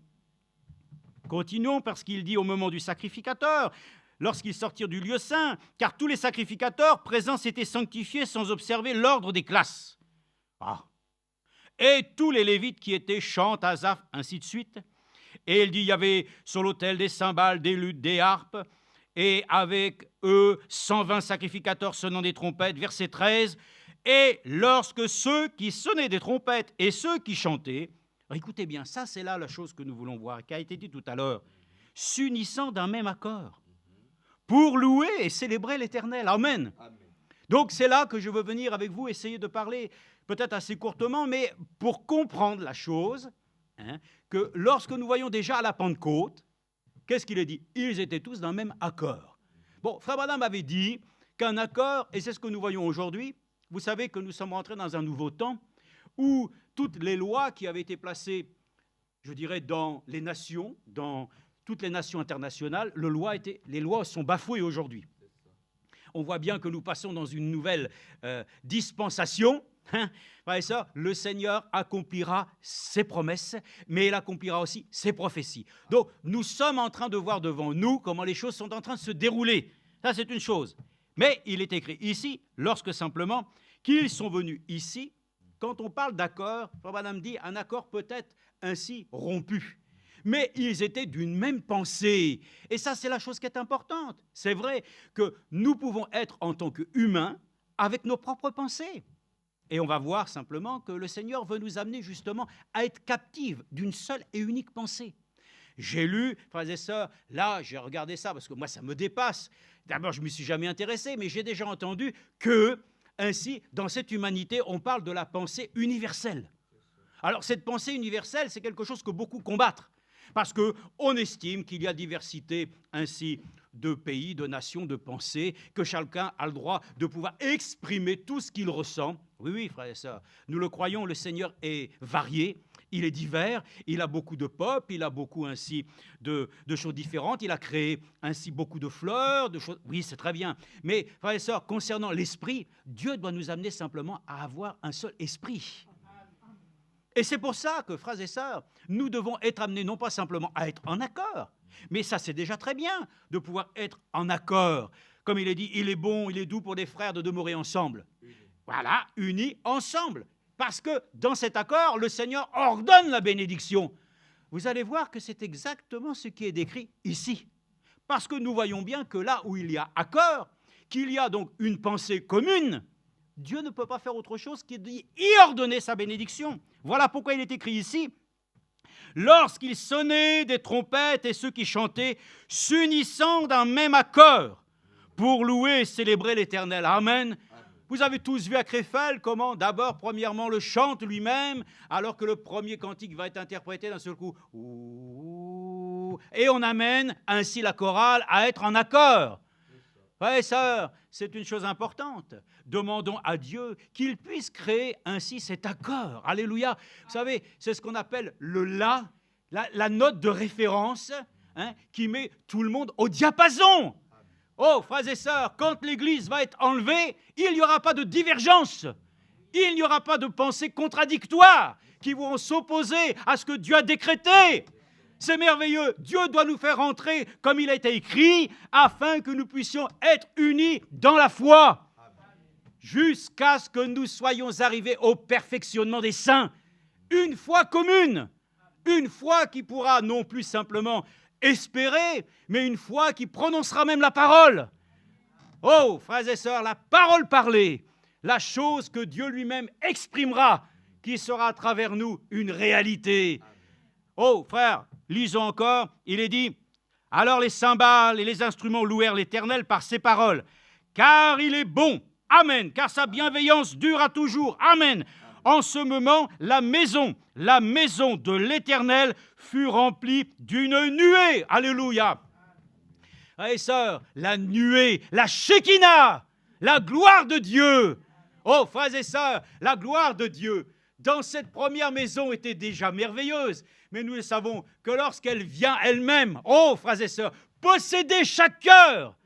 Continuons parce qu'il dit au moment du sacrificateur, lorsqu'ils sortirent du lieu saint, car tous les sacrificateurs présents s'étaient sanctifiés sans observer l'ordre des classes. Ah. Et tous les Lévites qui étaient chantent, Asaph, ainsi de suite. Et il dit, il y avait sur l'autel des cymbales, des luttes, des harpes, et avec eux 120 sacrificateurs sonnant des trompettes, verset 13. Et lorsque ceux qui sonnaient des trompettes et ceux qui chantaient, écoutez bien, ça c'est là la chose que nous voulons voir, qui a été dit tout à l'heure, s'unissant d'un même accord, pour louer et célébrer l'Éternel. Amen. Amen. Donc c'est là que je veux venir avec vous, essayer de parler peut-être assez courtement, mais pour comprendre la chose, hein, que lorsque nous voyons déjà à la Pentecôte, qu'est-ce qu'il est dit? Ils étaient tous d'un même accord. Bon, Frère Branham avait dit qu'un accord, et c'est ce que nous voyons aujourd'hui, vous savez que nous sommes entrés dans un nouveau temps où toutes les lois qui avaient été placées, je dirais, dans les nations, dans toutes les nations internationales, les lois sont bafouées aujourd'hui. On voit bien que nous passons dans une nouvelle dispensation. Hein, frères et sœurs, le Seigneur accomplira ses promesses, mais il accomplira aussi ses prophéties. Donc, nous sommes en train de voir devant nous comment les choses sont en train de se dérouler. Ça, c'est une chose. Mais il est écrit ici, lorsque simplement, qu'ils sont venus ici, quand on parle d'accord, Madame dit, un accord peut être ainsi rompu. Mais ils étaient d'une même pensée. Et ça, c'est la chose qui est importante. C'est vrai que nous pouvons être, en tant qu'humains, avec nos propres pensées. Et on va voir simplement que le Seigneur veut nous amener justement à être captifs d'une seule et unique pensée. J'ai lu, frères et sœurs, là, j'ai regardé ça parce que moi, ça me dépasse. D'abord, je ne m'y suis jamais intéressé, mais j'ai déjà entendu que, ainsi, dans cette humanité, on parle de la pensée universelle. Alors, cette pensée universelle, c'est quelque chose que beaucoup combattent, parce qu'on estime qu'il y a diversité, ainsi, de pays, de nations, de pensées, que chacun a le droit de pouvoir exprimer tout ce qu'il ressent. Oui, oui, frères et sœurs, nous le croyons, le Seigneur est varié, il est divers, il a beaucoup de peuples, il a beaucoup ainsi de choses différentes, il a créé ainsi beaucoup de fleurs, de choses. Oui, c'est très bien. Mais, frères et sœurs, concernant l'esprit, Dieu doit nous amener simplement à avoir un seul esprit. Et c'est pour ça que, frères et sœurs, nous devons être amenés non pas simplement à être en accord, mais ça c'est déjà très bien de pouvoir être en accord. Comme il est dit, il est bon, il est doux pour des frères de demeurer ensemble. Voilà, unis ensemble. Parce que dans cet accord, le Seigneur ordonne la bénédiction. Vous allez voir que c'est exactement ce qui est décrit ici. Parce que nous voyons bien que là où il y a accord, qu'il y a donc une pensée commune, Dieu ne peut pas faire autre chose qu'y ordonner sa bénédiction. Voilà pourquoi il est écrit ici, lorsqu'ils sonnaient des trompettes et ceux qui chantaient, s'unissant d'un même accord pour louer et célébrer l'Éternel. Amen. Vous avez tous vu à Krefeld comment, d'abord, premièrement, le chante lui-même, alors que le premier cantique va être interprété d'un seul coup. Et on amène ainsi la chorale à être en accord. Frères et sœurs, c'est une chose importante. Demandons à Dieu qu'il puisse créer ainsi cet accord. Alléluia. Vous savez, c'est ce qu'on appelle le la note de référence, hein, qui met tout le monde au diapason. Oh, frères et sœurs, quand l'Église va être enlevée, il n'y aura pas de divergence. Il n'y aura pas de pensées contradictoires qui vont s'opposer à ce que Dieu a décrété. C'est merveilleux. Dieu doit nous faire entrer comme il a été écrit, afin que nous puissions être unis dans la foi, jusqu'à ce que nous soyons arrivés au perfectionnement des saints. Une foi commune, une foi qui pourra non plus simplement espérer, mais une foi qui prononcera même la parole. Oh, frères et sœurs, la parole parlée, la chose que Dieu lui-même exprimera, qui sera à travers nous une réalité. Oh, frères, lisons encore, il est dit, Alors les cymbales et les instruments louèrent l'Éternel par ces paroles. Car il est bon, amen, car sa bienveillance dure à toujours, amen. En ce moment, la maison de l'Éternel fut remplie d'une nuée, alléluia. Frères et sœurs, la nuée, la Shekinah, la gloire de Dieu. Oh, frères et sœurs, la gloire de Dieu dans cette première maison était déjà merveilleuse. Mais nous le savons que lorsqu'elle vient elle-même, oh, frères et sœurs, posséder chaque cœur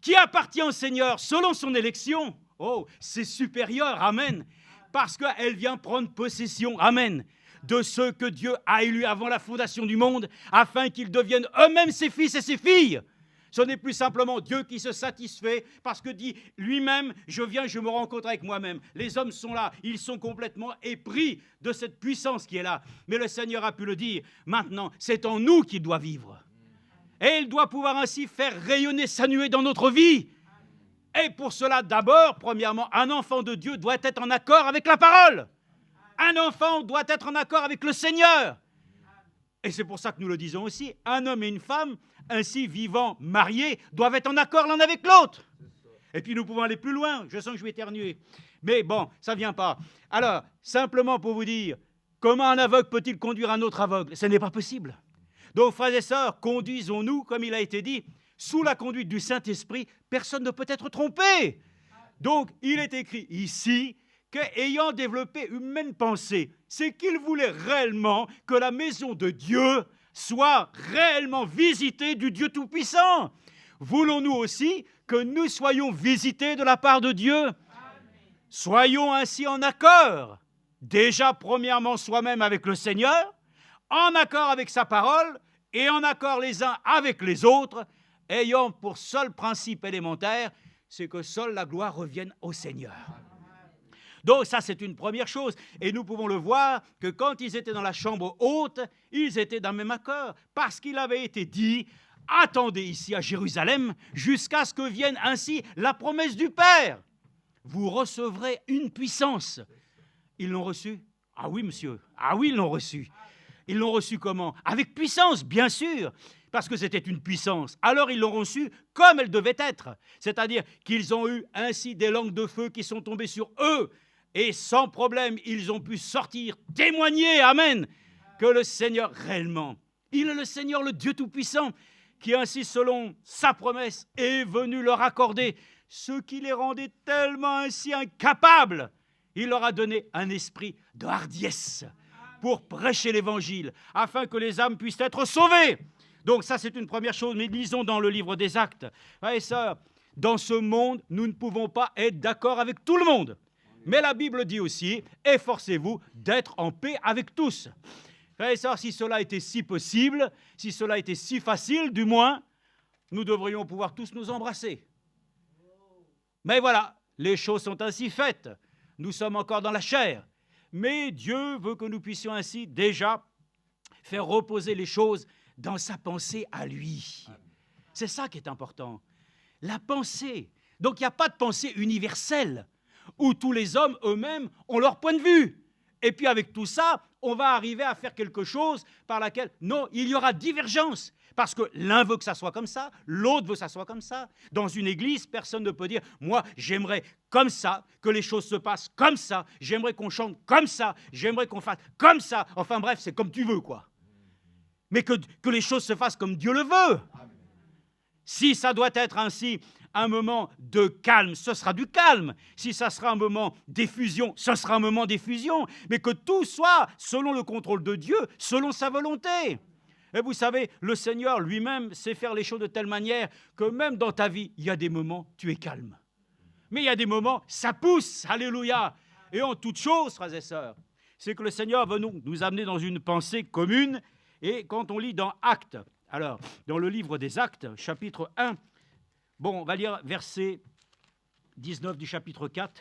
qui appartient au Seigneur selon son élection, oh, c'est supérieur, amen, parce qu'elle vient prendre possession, amen, de ceux que Dieu a élus avant la fondation du monde, afin qu'ils deviennent eux-mêmes ses fils et ses filles. Ce n'est plus simplement Dieu qui se satisfait parce que dit lui-même, je viens, je me rencontre avec moi-même. Les hommes sont là, ils sont complètement épris de cette puissance qui est là. Mais le Seigneur a pu le dire, maintenant, c'est en nous qu'il doit vivre. Et il doit pouvoir ainsi faire rayonner sa nuée dans notre vie. Et pour cela, d'abord, premièrement, un enfant de Dieu doit être en accord avec la parole. Un enfant doit être en accord avec le Seigneur. Et c'est pour ça que nous le disons aussi, un homme et une femme, ainsi vivant, mariés, doivent être en accord l'un avec l'autre. Et puis nous pouvons aller plus loin, je sens que je vais éternuer. Mais bon, ça ne vient pas. Alors, simplement pour vous dire, comment un aveugle peut-il conduire un autre aveugle? Ce n'est pas possible. Donc, frères et sœurs, conduisons-nous, comme il a été dit, sous la conduite du Saint-Esprit, personne ne peut être trompé. Donc, il est écrit ici qu'ayant développé une même pensée, c'est qu'il voulait réellement que la maison de Dieu soit réellement visitée du Dieu Tout-Puissant. Voulons-nous aussi que nous soyons visités de la part de Dieu? Amen. Soyons ainsi en accord, déjà premièrement soi-même avec le Seigneur, en accord avec sa parole et en accord les uns avec les autres, ayant pour seul principe élémentaire, c'est que seule la gloire revienne au Seigneur. Donc ça, c'est une première chose. Et nous pouvons le voir que quand ils étaient dans la chambre haute, ils étaient d'un même accord. Parce qu'il avait été dit, attendez ici à Jérusalem jusqu'à ce que vienne ainsi la promesse du Père. Vous recevrez une puissance. Ils l'ont reçue? Ah oui, monsieur. Ah oui, ils l'ont reçue. Ils l'ont reçue comment? Avec puissance, bien sûr. Parce que c'était une puissance. Alors ils l'ont reçue comme elle devait être. C'est-à-dire qu'ils ont eu ainsi des langues de feu qui sont tombées sur eux. Et sans problème, ils ont pu sortir, témoigner, amen, que le Seigneur réellement, il est le Seigneur, le Dieu Tout-Puissant, qui ainsi, selon sa promesse, est venu leur accorder ce qui les rendait tellement ainsi incapables. Il leur a donné un esprit de hardiesse pour prêcher l'Évangile, afin que les âmes puissent être sauvées. Donc ça, c'est une première chose, mais lisons dans le livre des Actes. Frères et sœurs, dans ce monde, nous ne pouvons pas être d'accord avec tout le monde. Mais la Bible dit aussi, efforcez-vous d'être en paix avec tous. Frères et sœurs, si cela était si possible, si cela était si facile, du moins, nous devrions pouvoir tous nous embrasser. Mais voilà, les choses sont ainsi faites. Nous sommes encore dans la chair. Mais Dieu veut que nous puissions ainsi déjà faire reposer les choses dans sa pensée à lui. C'est ça qui est important. La pensée. Donc il n'y a pas de pensée universelle, où tous les hommes eux-mêmes ont leur point de vue. Et puis avec tout ça, on va arriver à faire quelque chose par laquelle, non, il y aura divergence. Parce que l'un veut que ça soit comme ça, l'autre veut que ça soit comme ça. Dans une église, personne ne peut dire, moi, j'aimerais comme ça, que les choses se passent comme ça, j'aimerais qu'on chante comme ça, j'aimerais qu'on fasse comme ça. Enfin bref, c'est comme tu veux, quoi. Mais que les choses se fassent comme Dieu le veut. Si ça doit être ainsi, un moment de calme, ce sera du calme. Si ça sera un moment d'effusion, ce sera un moment d'effusion. Mais que tout soit selon le contrôle de Dieu, selon sa volonté. Et vous savez, le Seigneur lui-même sait faire les choses de telle manière que même dans ta vie, il y a des moments, tu es calme. Mais il y a des moments, ça pousse, alléluia. Et en toute chose, frères et sœurs, c'est que le Seigneur veut nous amener dans une pensée commune. Et quand on lit dans Actes, alors, dans le livre des Actes, chapitre 1, bon, on va lire verset 19 du chapitre 4.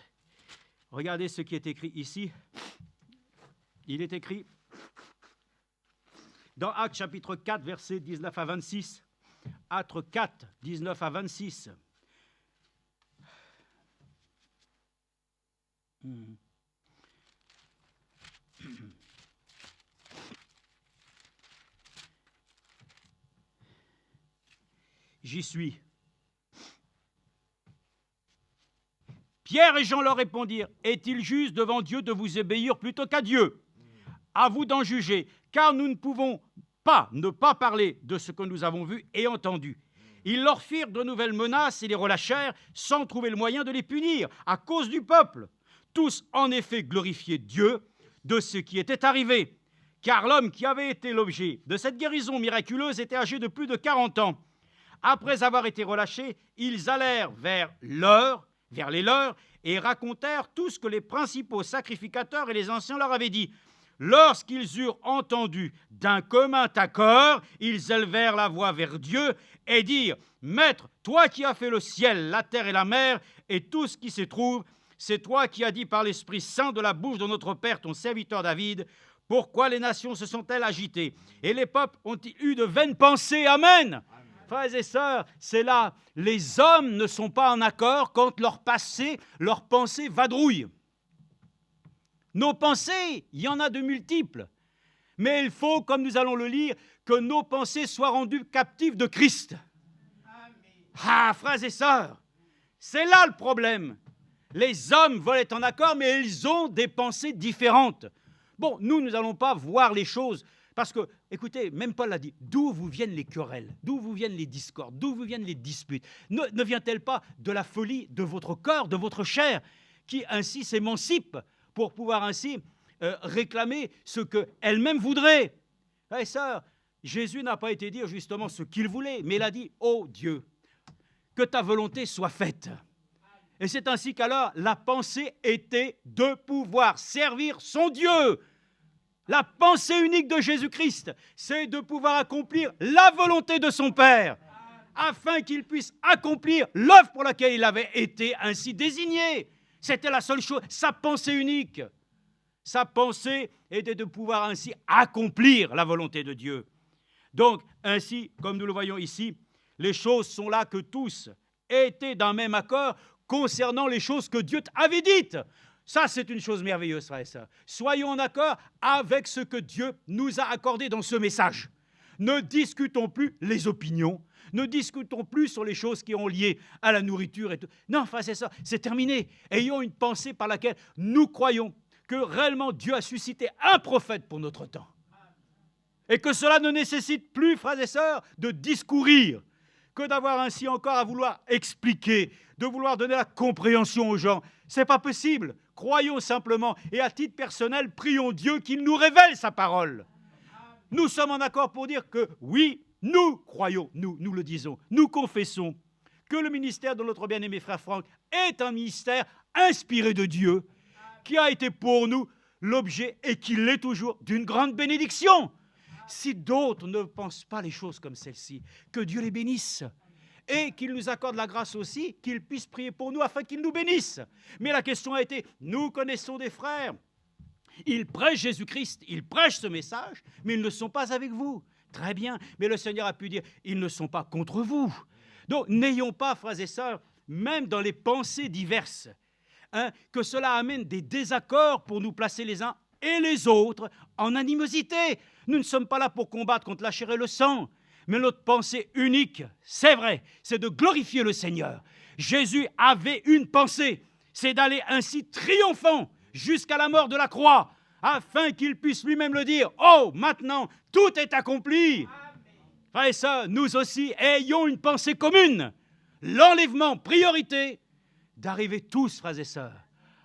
Regardez ce qui est écrit ici. Il est écrit dans Actes chapitre 4, versets 19 à 26. Actes 4, 19 à 26. j'y suis. Pierre et Jean leur répondirent, est-il juste devant Dieu de vous obéir plutôt qu'à Dieu? À vous d'en juger, car nous ne pouvons pas ne pas parler de ce que nous avons vu et entendu. Ils leur firent de nouvelles menaces et les relâchèrent sans trouver le moyen de les punir à cause du peuple. Tous, en effet, glorifiaient Dieu de ce qui était arrivé, car l'homme qui avait été l'objet de cette guérison miraculeuse était âgé de plus de 40 ans. Après avoir été relâchés, ils allèrent vers les leurs, et racontèrent tout ce que les principaux sacrificateurs et les anciens leur avaient dit. Lorsqu'ils eurent entendu d'un commun accord, ils élevèrent la voix vers Dieu et dirent, « Maître, toi qui as fait le ciel, la terre et la mer, et tout ce qui s'y trouve, c'est toi qui as dit par l'Esprit Saint de la bouche de notre Père, ton serviteur David, pourquoi les nations se sont-elles agitées, et les peuples ont-ils eu de vaines pensées? Amen. » Frères et sœurs, c'est là, les hommes ne sont pas en accord quand leur passé, leurs pensées vadrouillent. Nos pensées, il y en a de multiples. Mais il faut, comme nous allons le lire, que nos pensées soient rendues captives de Christ. Ah, frères et sœurs, c'est là le problème. Les hommes veulent être en accord, mais ils ont des pensées différentes. Bon, nous n'allons pas voir les choses. Parce que, écoutez, même Paul l'a dit, d'où vous viennent les querelles, d'où vous viennent les discordes, d'où vous viennent les disputes? Ne vient-elle pas de la folie de votre corps, de votre chair, qui ainsi s'émancipe pour pouvoir ainsi réclamer ce qu'elle-même voudrait? Frères et sœurs, Jésus n'a pas été dire justement ce qu'il voulait, mais il a dit, ô Dieu, que ta volonté soit faite. Et c'est ainsi qu'alors la pensée était de pouvoir servir son Dieu. La pensée unique de Jésus-Christ, c'est de pouvoir accomplir la volonté de son Père, afin qu'il puisse accomplir l'œuvre pour laquelle il avait été ainsi désigné. C'était la seule chose, sa pensée unique. Sa pensée était de pouvoir ainsi accomplir la volonté de Dieu. Donc, ainsi, comme nous le voyons ici, les choses sont là que tous étaient d'un même accord concernant les choses que Dieu avait dites. Ça, c'est une chose merveilleuse, frères et sœurs. Soyons en accord avec ce que Dieu nous a accordé dans ce message. Ne discutons plus les opinions, ne discutons plus sur les choses qui ont lié à la nourriture et tout. Non, frères et sœurs, c'est terminé. Ayons une pensée par laquelle nous croyons que réellement Dieu a suscité un prophète pour notre temps. Et que cela ne nécessite plus, frères et sœurs, de discourir, que d'avoir ainsi encore à vouloir expliquer, de vouloir donner la compréhension aux gens. Ce n'est pas possible. Croyons simplement et à titre personnel, prions Dieu qu'il nous révèle sa parole. Nous sommes en accord pour dire que oui, nous croyons, nous le disons, nous confessons que le ministère de notre bien-aimé frère Franck est un ministère inspiré de Dieu, qui a été pour nous l'objet et qui l'est toujours d'une grande bénédiction. Si d'autres ne pensent pas les choses comme celle-ci, que Dieu les bénisse. Et qu'il nous accorde la grâce aussi, qu'il puisse prier pour nous afin qu'il nous bénisse. Mais la question a été, nous connaissons des frères, ils prêchent Jésus-Christ, ils prêchent ce message, mais ils ne sont pas avec vous. Très bien, mais le Seigneur a pu dire, ils ne sont pas contre vous. Donc n'ayons pas, frères et sœurs, même dans les pensées diverses, que cela amène des désaccords pour nous placer les uns et les autres en animosité. Nous ne sommes pas là pour combattre contre la chair et le sang. Mais notre pensée unique, c'est vrai, c'est de glorifier le Seigneur. Jésus avait une pensée, c'est d'aller ainsi triomphant jusqu'à la mort de la croix, afin qu'il puisse lui-même le dire, « Oh, maintenant, tout est accompli !» Frères et sœurs, nous aussi, ayons une pensée commune. L'enlèvement, priorité, d'arriver tous, frères et sœurs,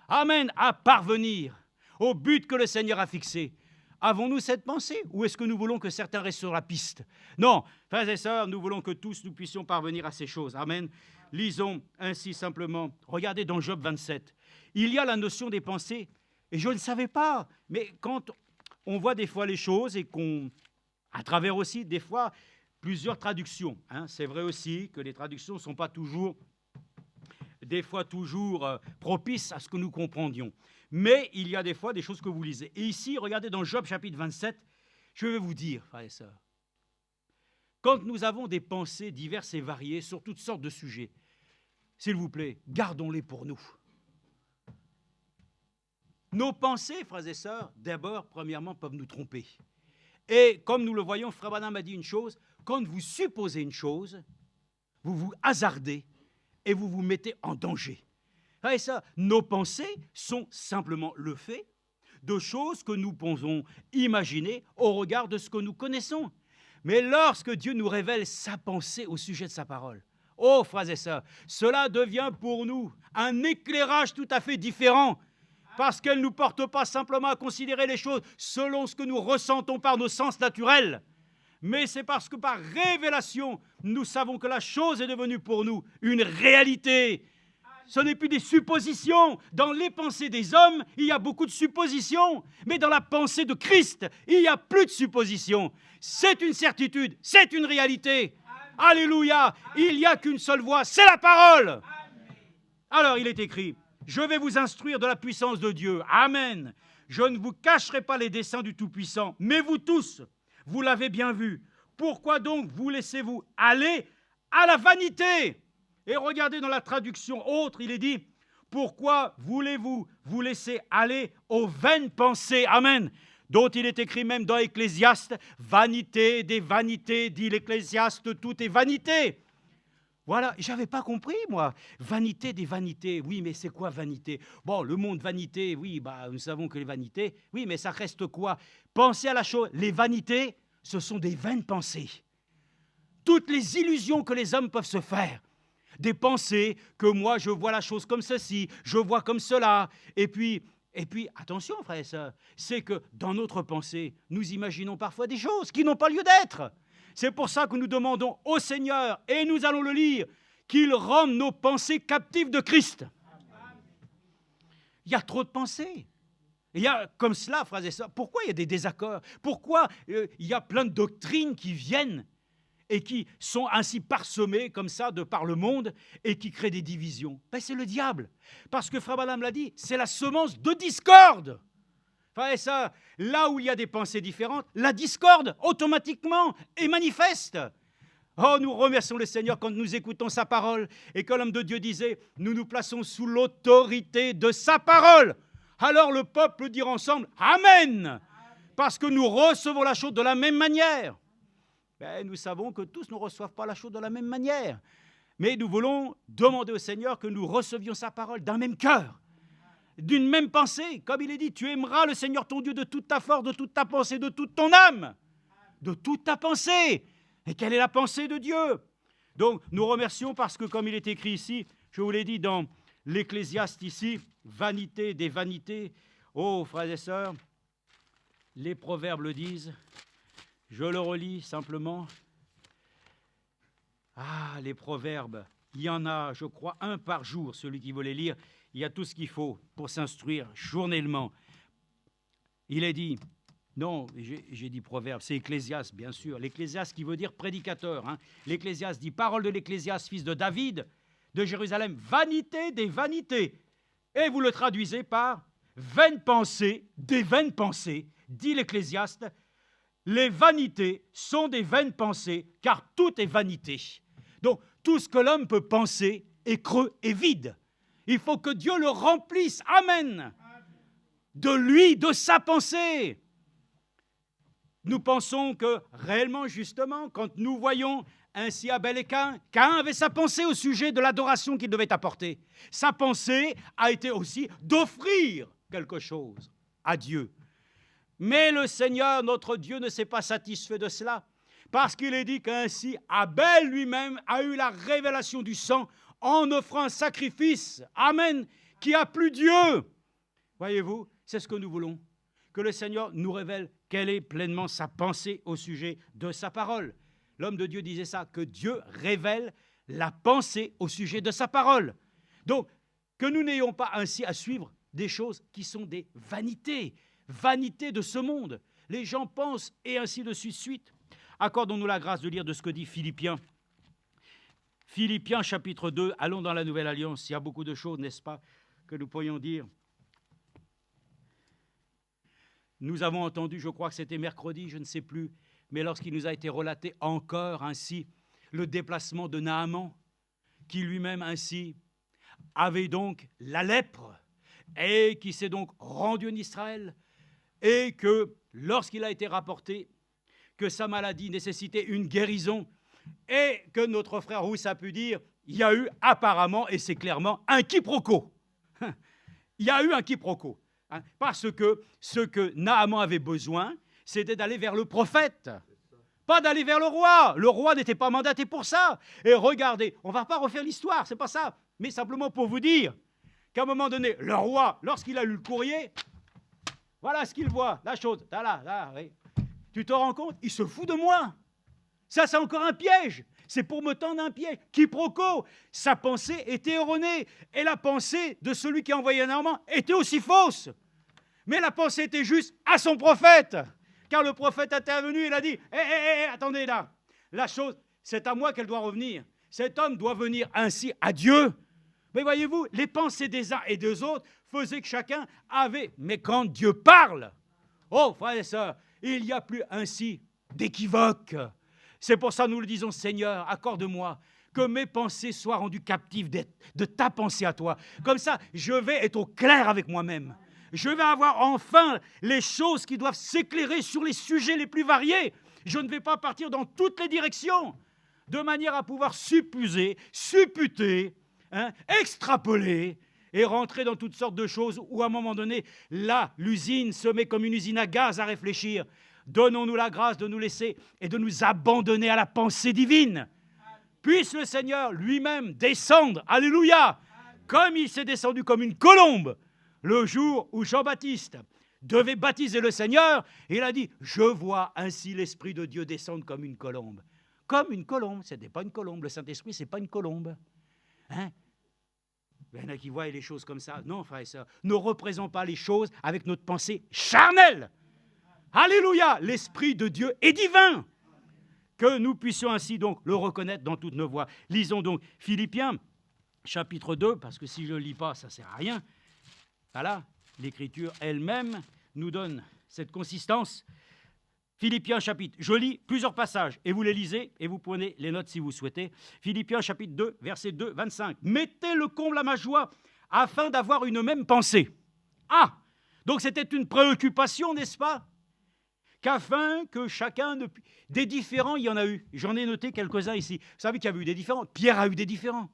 amen, à parvenir au but que le Seigneur a fixé. Avons-nous cette pensée ou est-ce que nous voulons que certains restent sur la piste? Non, frères et sœurs, nous voulons que tous nous puissions parvenir à ces choses. Amen. Lisons ainsi simplement, regardez dans Job 27, il y a la notion des pensées, et je ne savais pas, mais quand on voit des fois les choses et à travers aussi des fois plusieurs traductions, c'est vrai aussi que les traductions ne sont pas toujours, des fois toujours propices à ce que nous comprendions. Mais il y a des fois des choses que vous lisez. Et ici, regardez dans Job chapitre 27, je vais vous dire, frères et sœurs, quand nous avons des pensées diverses et variées sur toutes sortes de sujets, s'il vous plaît, gardons-les pour nous. Nos pensées, frères et sœurs, d'abord, premièrement, peuvent nous tromper. Et comme nous le voyons, frère Branham a dit une chose, quand vous supposez une chose, vous vous hasardez et vous vous mettez en danger. Et ça, nos pensées sont simplement le fait de choses que nous pouvons imaginer au regard de ce que nous connaissons. Mais lorsque Dieu nous révèle sa pensée au sujet de sa parole, oh, frères et sœurs, cela devient pour nous un éclairage tout à fait différent, parce qu'elle ne nous porte pas simplement à considérer les choses selon ce que nous ressentons par nos sens naturels, mais c'est parce que par révélation, nous savons que la chose est devenue pour nous une réalité. Ce n'est plus des suppositions. Dans les pensées des hommes, il y a beaucoup de suppositions, mais dans la pensée de Christ, il n'y a plus de suppositions. C'est une certitude, c'est une réalité. Alléluia, il n'y a qu'une seule voix, c'est la parole. Alors il est écrit, je vais vous instruire de la puissance de Dieu. Amen. Je ne vous cacherai pas les desseins du Tout-Puissant, mais vous tous, vous l'avez bien vu. Pourquoi donc vous laissez-vous aller à la vanité? Et regardez dans la traduction autre, il est dit, pourquoi voulez-vous vous laisser aller aux vaines pensées? Amen. Dont il est écrit même dans Ecclésiaste, vanité des vanités, dit l'Ecclésiaste, tout est vanité. Voilà, j'avais pas compris, moi. Vanité des vanités. Oui, mais c'est quoi vanité? Bon, le monde vanité, oui, nous savons que les vanités, oui, mais ça reste quoi? Pensez à la chose. Les vanités, ce sont des vaines pensées. Toutes les illusions que les hommes peuvent se faire. Des pensées que moi, je vois la chose comme ceci, je vois comme cela. Et puis attention, frères et sœurs, c'est que dans notre pensée, nous imaginons parfois des choses qui n'ont pas lieu d'être. C'est pour ça que nous demandons au Seigneur, et nous allons le lire, qu'il rende nos pensées captives de Christ. Il y a trop de pensées. Il y a comme cela, frères et sœurs, pourquoi il y a des désaccords? Pourquoi il y a plein de doctrines qui viennent et qui sont ainsi parsemées comme ça de par le monde et qui créent des divisions? C'est le diable. Parce que Frère Branham l'a dit, c'est la semence de discorde. Frères et sœurs, là où il y a des pensées différentes, la discorde automatiquement est manifeste. Oh, nous remercions le Seigneur quand nous écoutons sa parole et que l'homme de Dieu disait, nous nous plaçons sous l'autorité de sa parole. Alors le peuple dira ensemble, Amen, parce que nous recevons la chose de la même manière. Nous savons que tous ne reçoivent pas la chose de la même manière, mais nous voulons demander au Seigneur que nous recevions sa parole d'un même cœur, d'une même pensée. Comme il est dit, tu aimeras le Seigneur ton Dieu de toute ta force, de toute ta pensée, de toute ton âme, de toute ta pensée. Et quelle est la pensée de Dieu? Donc nous remercions parce que comme il est écrit ici, je vous l'ai dit dans l'Ecclésiaste ici, vanité des vanités. Oh, frères et sœurs, les proverbes le disent. Je le relis simplement. Ah, les proverbes, il y en a, je crois, un par jour, celui qui veut les lire. Il y a tout ce qu'il faut pour s'instruire journellement. Il est dit, non, j'ai dit proverbe, c'est Ecclésiaste, bien sûr. L'Ecclésiaste qui veut dire prédicateur. L'Ecclésiaste dit, parole de l'Ecclésiaste, fils de David, de Jérusalem, vanité des vanités. Et vous le traduisez par vaines pensées, des vaines pensées, dit l'Ecclésiaste. Les vanités sont des vaines pensées, car tout est vanité. Donc, tout ce que l'homme peut penser est creux et vide. Il faut que Dieu le remplisse. Amen. De lui, de sa pensée. Nous pensons que réellement, justement, quand nous voyons ainsi Abel et Caïn, Caïn avait sa pensée au sujet de l'adoration qu'il devait apporter. Sa pensée a été aussi d'offrir quelque chose à Dieu. Mais le Seigneur, notre Dieu, ne s'est pas satisfait de cela, parce qu'il est dit qu'ainsi Abel lui-même a eu la révélation du sang en offrant un sacrifice, Amen, qui a plu Dieu. Voyez-vous, c'est ce que nous voulons, que le Seigneur nous révèle quelle est pleinement sa pensée au sujet de sa parole. L'homme de Dieu disait ça, que Dieu révèle la pensée au sujet de sa parole. Donc, que nous n'ayons pas ainsi à suivre des choses qui sont des vanités, vanités de ce monde. Les gens pensent et ainsi de suite. Accordons-nous la grâce de lire de ce que dit Philippiens. Philippiens chapitre 2, allons dans la Nouvelle Alliance. Il y a beaucoup de choses, n'est-ce pas, que nous pourrions dire. Nous avons entendu, je crois que c'était mercredi, je ne sais plus, mais lorsqu'il nous a été relaté encore ainsi le déplacement de Naaman, qui lui-même ainsi avait donc la lèpre et qui s'est donc rendu en Israël et que lorsqu'il a été rapporté que sa maladie nécessitait une guérison, et que notre frère Rousse a pu dire, il y a eu apparemment, et c'est clairement, un quiproquo. Il y a eu un quiproquo. Hein, parce que ce que Naaman avait besoin, c'était d'aller vers le prophète, pas d'aller vers le roi. Le roi n'était pas mandaté pour ça. Et regardez, on ne va pas refaire l'histoire, c'est pas ça, mais simplement pour vous dire qu'à un moment donné, le roi, lorsqu'il a lu le courrier, voilà ce qu'il voit, la chose, là, oui. Tu te rends compte, il se fout de moi. Ça, c'est encore un piège. C'est pour me tendre un piège. Quiproquo. Sa pensée était erronée. Et la pensée de celui qui a envoyé Naaman était aussi fausse. Mais la pensée était juste à son prophète. Car le prophète est intervenu, il a dit, attendez là. La chose, c'est à moi qu'elle doit revenir. Cet homme doit venir ainsi à Dieu. Mais voyez-vous, les pensées des uns et des autres faisaient que chacun avait. Mais quand Dieu parle, oh frères et sœurs, il n'y a plus ainsi d'équivoque. C'est pour ça que nous le disons, Seigneur, accorde-moi que mes pensées soient rendues captives de ta pensée à toi. Comme ça, je vais être au clair avec moi-même. Je vais avoir enfin les choses qui doivent s'éclairer sur les sujets les plus variés. Je ne vais pas partir dans toutes les directions, de manière à pouvoir suppuser, supputer, extrapoler et rentrer dans toutes sortes de choses où, à un moment donné, là, l'usine se met comme une usine à gaz à réfléchir. Donnons-nous la grâce de nous laisser et de nous abandonner à la pensée divine. Puisse le Seigneur lui-même descendre, alléluia, comme il s'est descendu comme une colombe le jour où Jean-Baptiste devait baptiser le Seigneur. Il a dit, je vois ainsi l'Esprit de Dieu descendre comme une colombe. Comme une colombe, ce n'était pas une colombe. Le Saint-Esprit, ce n'est pas une colombe. Hein? Il y en a qui voient les choses comme ça. Non, frères et sœurs, ne représentons pas les choses avec notre pensée charnelle. Alléluia, l'Esprit de Dieu est divin. Que nous puissions ainsi donc le reconnaître dans toutes nos voies. Lisons donc Philippiens, chapitre 2, parce que si je ne le lis pas, ça ne sert à rien. Voilà, l'Écriture elle-même nous donne cette consistance. Philippiens chapitre, je lis plusieurs passages, et vous les lisez, et vous prenez les notes si vous souhaitez. Philippiens chapitre 2, verset 2, 25. « Mettez le comble à ma joie, afin d'avoir une même pensée. » Ah, donc c'était une préoccupation, n'est-ce pas? Qu'afin que chacun des différents, il y en a eu. J'en ai noté quelques-uns ici. Vous savez qu'il y a eu des différents. Pierre a eu des différents.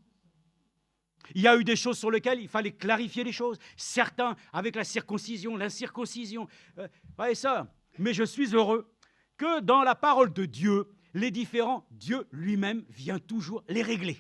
Il y a eu des choses sur lesquelles il fallait clarifier les choses. Certains avec la circoncision, l'incirconcision. Ouais, ça. Mais je suis heureux que dans la parole de Dieu, les différents, Dieu lui-même vient toujours les régler.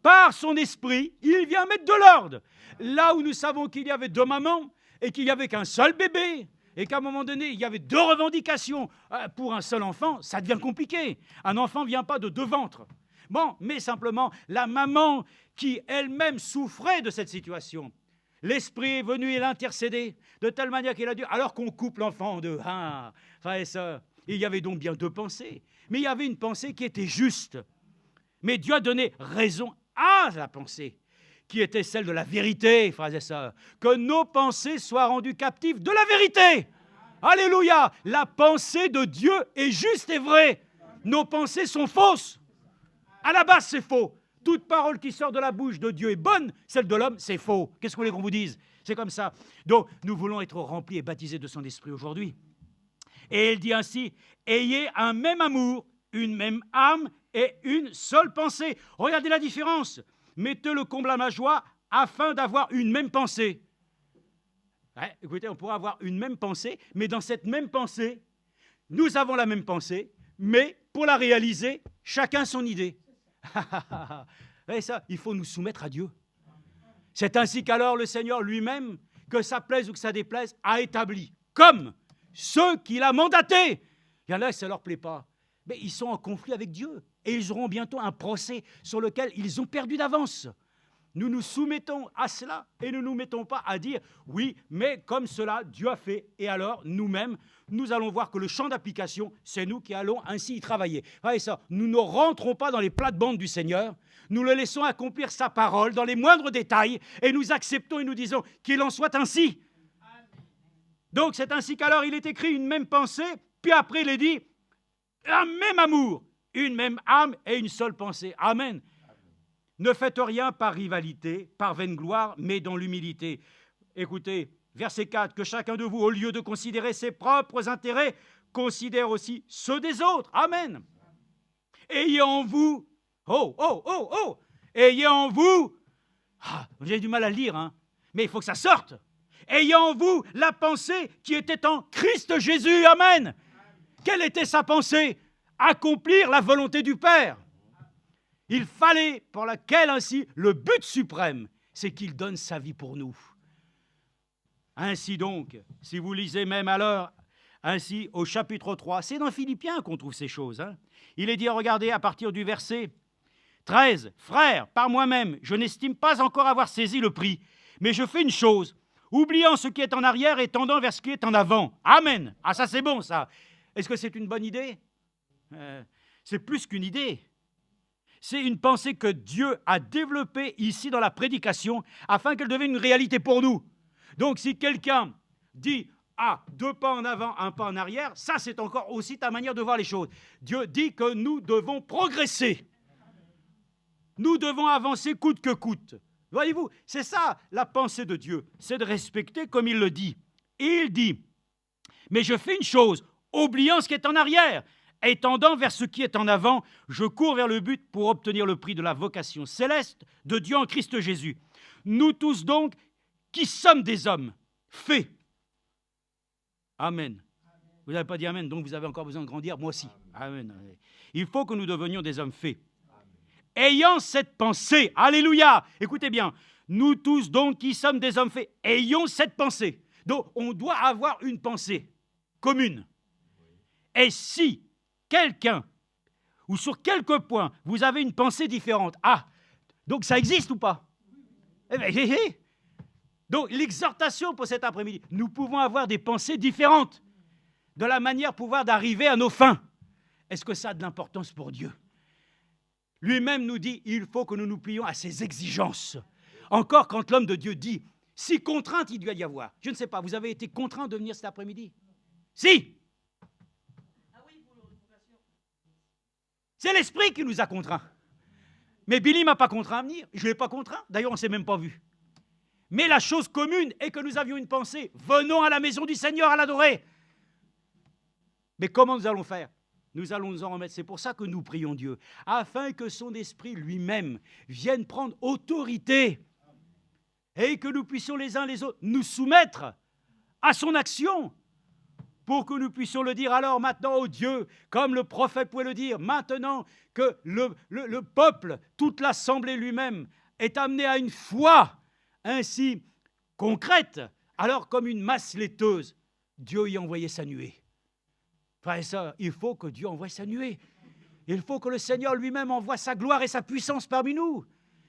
Par son esprit, il vient mettre de l'ordre. Là où nous savons qu'il y avait 2 mamans et qu'il n'y avait qu'un seul bébé, et qu'à un moment donné, il y avait 2 revendications pour un seul enfant, ça devient compliqué. Un enfant ne vient pas de 2 ventres. Bon, mais simplement, la maman qui elle-même souffrait de cette situation, l'Esprit est venu et l'a intercédé, de telle manière qu'il a dit, alors qu'on coupe l'enfant en 2, frères et sœurs, il y avait donc bien 2 pensées, mais il y avait une pensée qui était juste. Mais Dieu a donné raison à la pensée, qui était celle de la vérité, frères et sœurs, que nos pensées soient rendues captives de la vérité. Alléluia! La pensée de Dieu est juste et vraie. Nos pensées sont fausses. À la base, c'est faux. Toute parole qui sort de la bouche de Dieu est bonne, celle de l'homme, c'est faux. Qu'est-ce que vous voulez qu'on vous dise? C'est comme ça. Donc, nous voulons être remplis et baptisés de son esprit aujourd'hui. Et il dit ainsi, ayez un même amour, une même âme et une seule pensée. Regardez la différence. Mettez le comble à ma joie afin d'avoir une même pensée. Ouais, écoutez, on pourrait avoir une même pensée, mais dans cette même pensée, nous avons la même pensée, mais pour la réaliser, chacun son idée. Et ça, il faut nous soumettre à Dieu. C'est ainsi qu'alors le Seigneur lui-même, que ça plaise ou que ça déplaise, a établi, comme ceux qu'il a mandatés. Il y en a, ça ne leur plaît pas. Mais ils sont en conflit avec Dieu. Et ils auront bientôt un procès sur lequel ils ont perdu d'avance. Nous nous soumettons à cela et ne nous mettons pas à dire « oui, mais comme cela, Dieu a fait ». Et alors, nous-mêmes, nous allons voir que le champ d'application, c'est nous qui allons ainsi y travailler. Voyez ça, nous ne rentrons pas dans les plates-bandes du Seigneur. Nous le laissons accomplir sa parole dans les moindres détails et nous acceptons et nous disons qu'il en soit ainsi. Donc, c'est ainsi qu'alors il est écrit une même pensée, puis après il est dit un même amour, une même âme et une seule pensée. Amen. Ne faites rien par rivalité, par vaine gloire, mais dans l'humilité. Écoutez, verset 4, que chacun de vous, au lieu de considérer ses propres intérêts, considère aussi ceux des autres. Amen. ayez en vous, ayez en vous, j'ai du mal à le lire, hein, mais il faut que ça sorte. Ayez en vous la pensée qui était en Christ Jésus, amen. Quelle était sa pensée? Accomplir la volonté du Père. Il fallait, pour laquelle ainsi, le but suprême, c'est qu'il donne sa vie pour nous. Ainsi donc, si vous lisez même alors, ainsi au chapitre 3, c'est dans Philippiens qu'on trouve ces choses. Hein. Il est dit, regardez, à partir du verset 13, « Frères, par moi-même, je n'estime pas encore avoir saisi le prix, mais je fais une chose, oubliant ce qui est en arrière et tendant vers ce qui est en avant. » Amen. Ah, ça c'est bon, ça. Est-ce que c'est une bonne idée? C'est plus qu'une idée. C'est une pensée que Dieu a développée ici dans la prédication afin qu'elle devienne une réalité pour nous. Donc si quelqu'un dit « 2 pas en avant, 1 pas en arrière », ça c'est encore aussi ta manière de voir les choses. Dieu dit que nous devons progresser. Nous devons avancer coûte que coûte. Voyez-vous, c'est ça la pensée de Dieu, c'est de respecter comme il le dit. Et il dit « Mais je fais une chose, oubliant ce qui est en arrière, et tendant vers ce qui est en avant, je cours vers le but pour obtenir le prix de la vocation céleste de Dieu en Christ Jésus. Nous tous donc, qui sommes des hommes, faits. » Amen. Vous n'avez pas dit Amen, donc vous avez encore besoin de grandir, moi aussi. Amen. Il faut que nous devenions des hommes faits. Ayant cette pensée, alléluia, écoutez bien, nous tous donc qui sommes des hommes faits, ayons cette pensée. Donc on doit avoir une pensée commune. Et si quelqu'un, ou sur quelques points, vous avez une pensée différente, donc ça existe ou pas? Donc l'exhortation pour cet après-midi, nous pouvons avoir des pensées différentes de la manière pouvoir d'arriver à nos fins. Est-ce que ça a de l'importance pour Dieu? Lui-même nous dit, il faut que nous nous plions à ses exigences. Encore quand l'homme de Dieu dit, si contrainte il doit y avoir. Je ne sais pas, vous avez été contraint de venir cet après-midi? Si! C'est l'esprit qui nous a contraints. Mais Billy ne m'a pas contraint à venir, je ne l'ai pas contraint, d'ailleurs on ne s'est même pas vu. Mais la chose commune est que nous avions une pensée, venons à la maison du Seigneur à l'adorer. Mais comment nous allons faire? Nous allons nous en remettre. C'est pour ça que nous prions Dieu, afin que son esprit lui-même vienne prendre autorité et que nous puissions les uns les autres nous soumettre à son action pour que nous puissions le dire alors maintenant au Dieu, comme le prophète pouvait le dire, maintenant que le peuple, toute l'assemblée lui-même est amené à une foi ainsi concrète, alors comme une masse laiteuse, Dieu y a envoyé sa nuée. Frères et sœurs, il faut que Dieu envoie sa nuée. Il faut que le Seigneur lui-même envoie sa gloire et sa puissance parmi nous.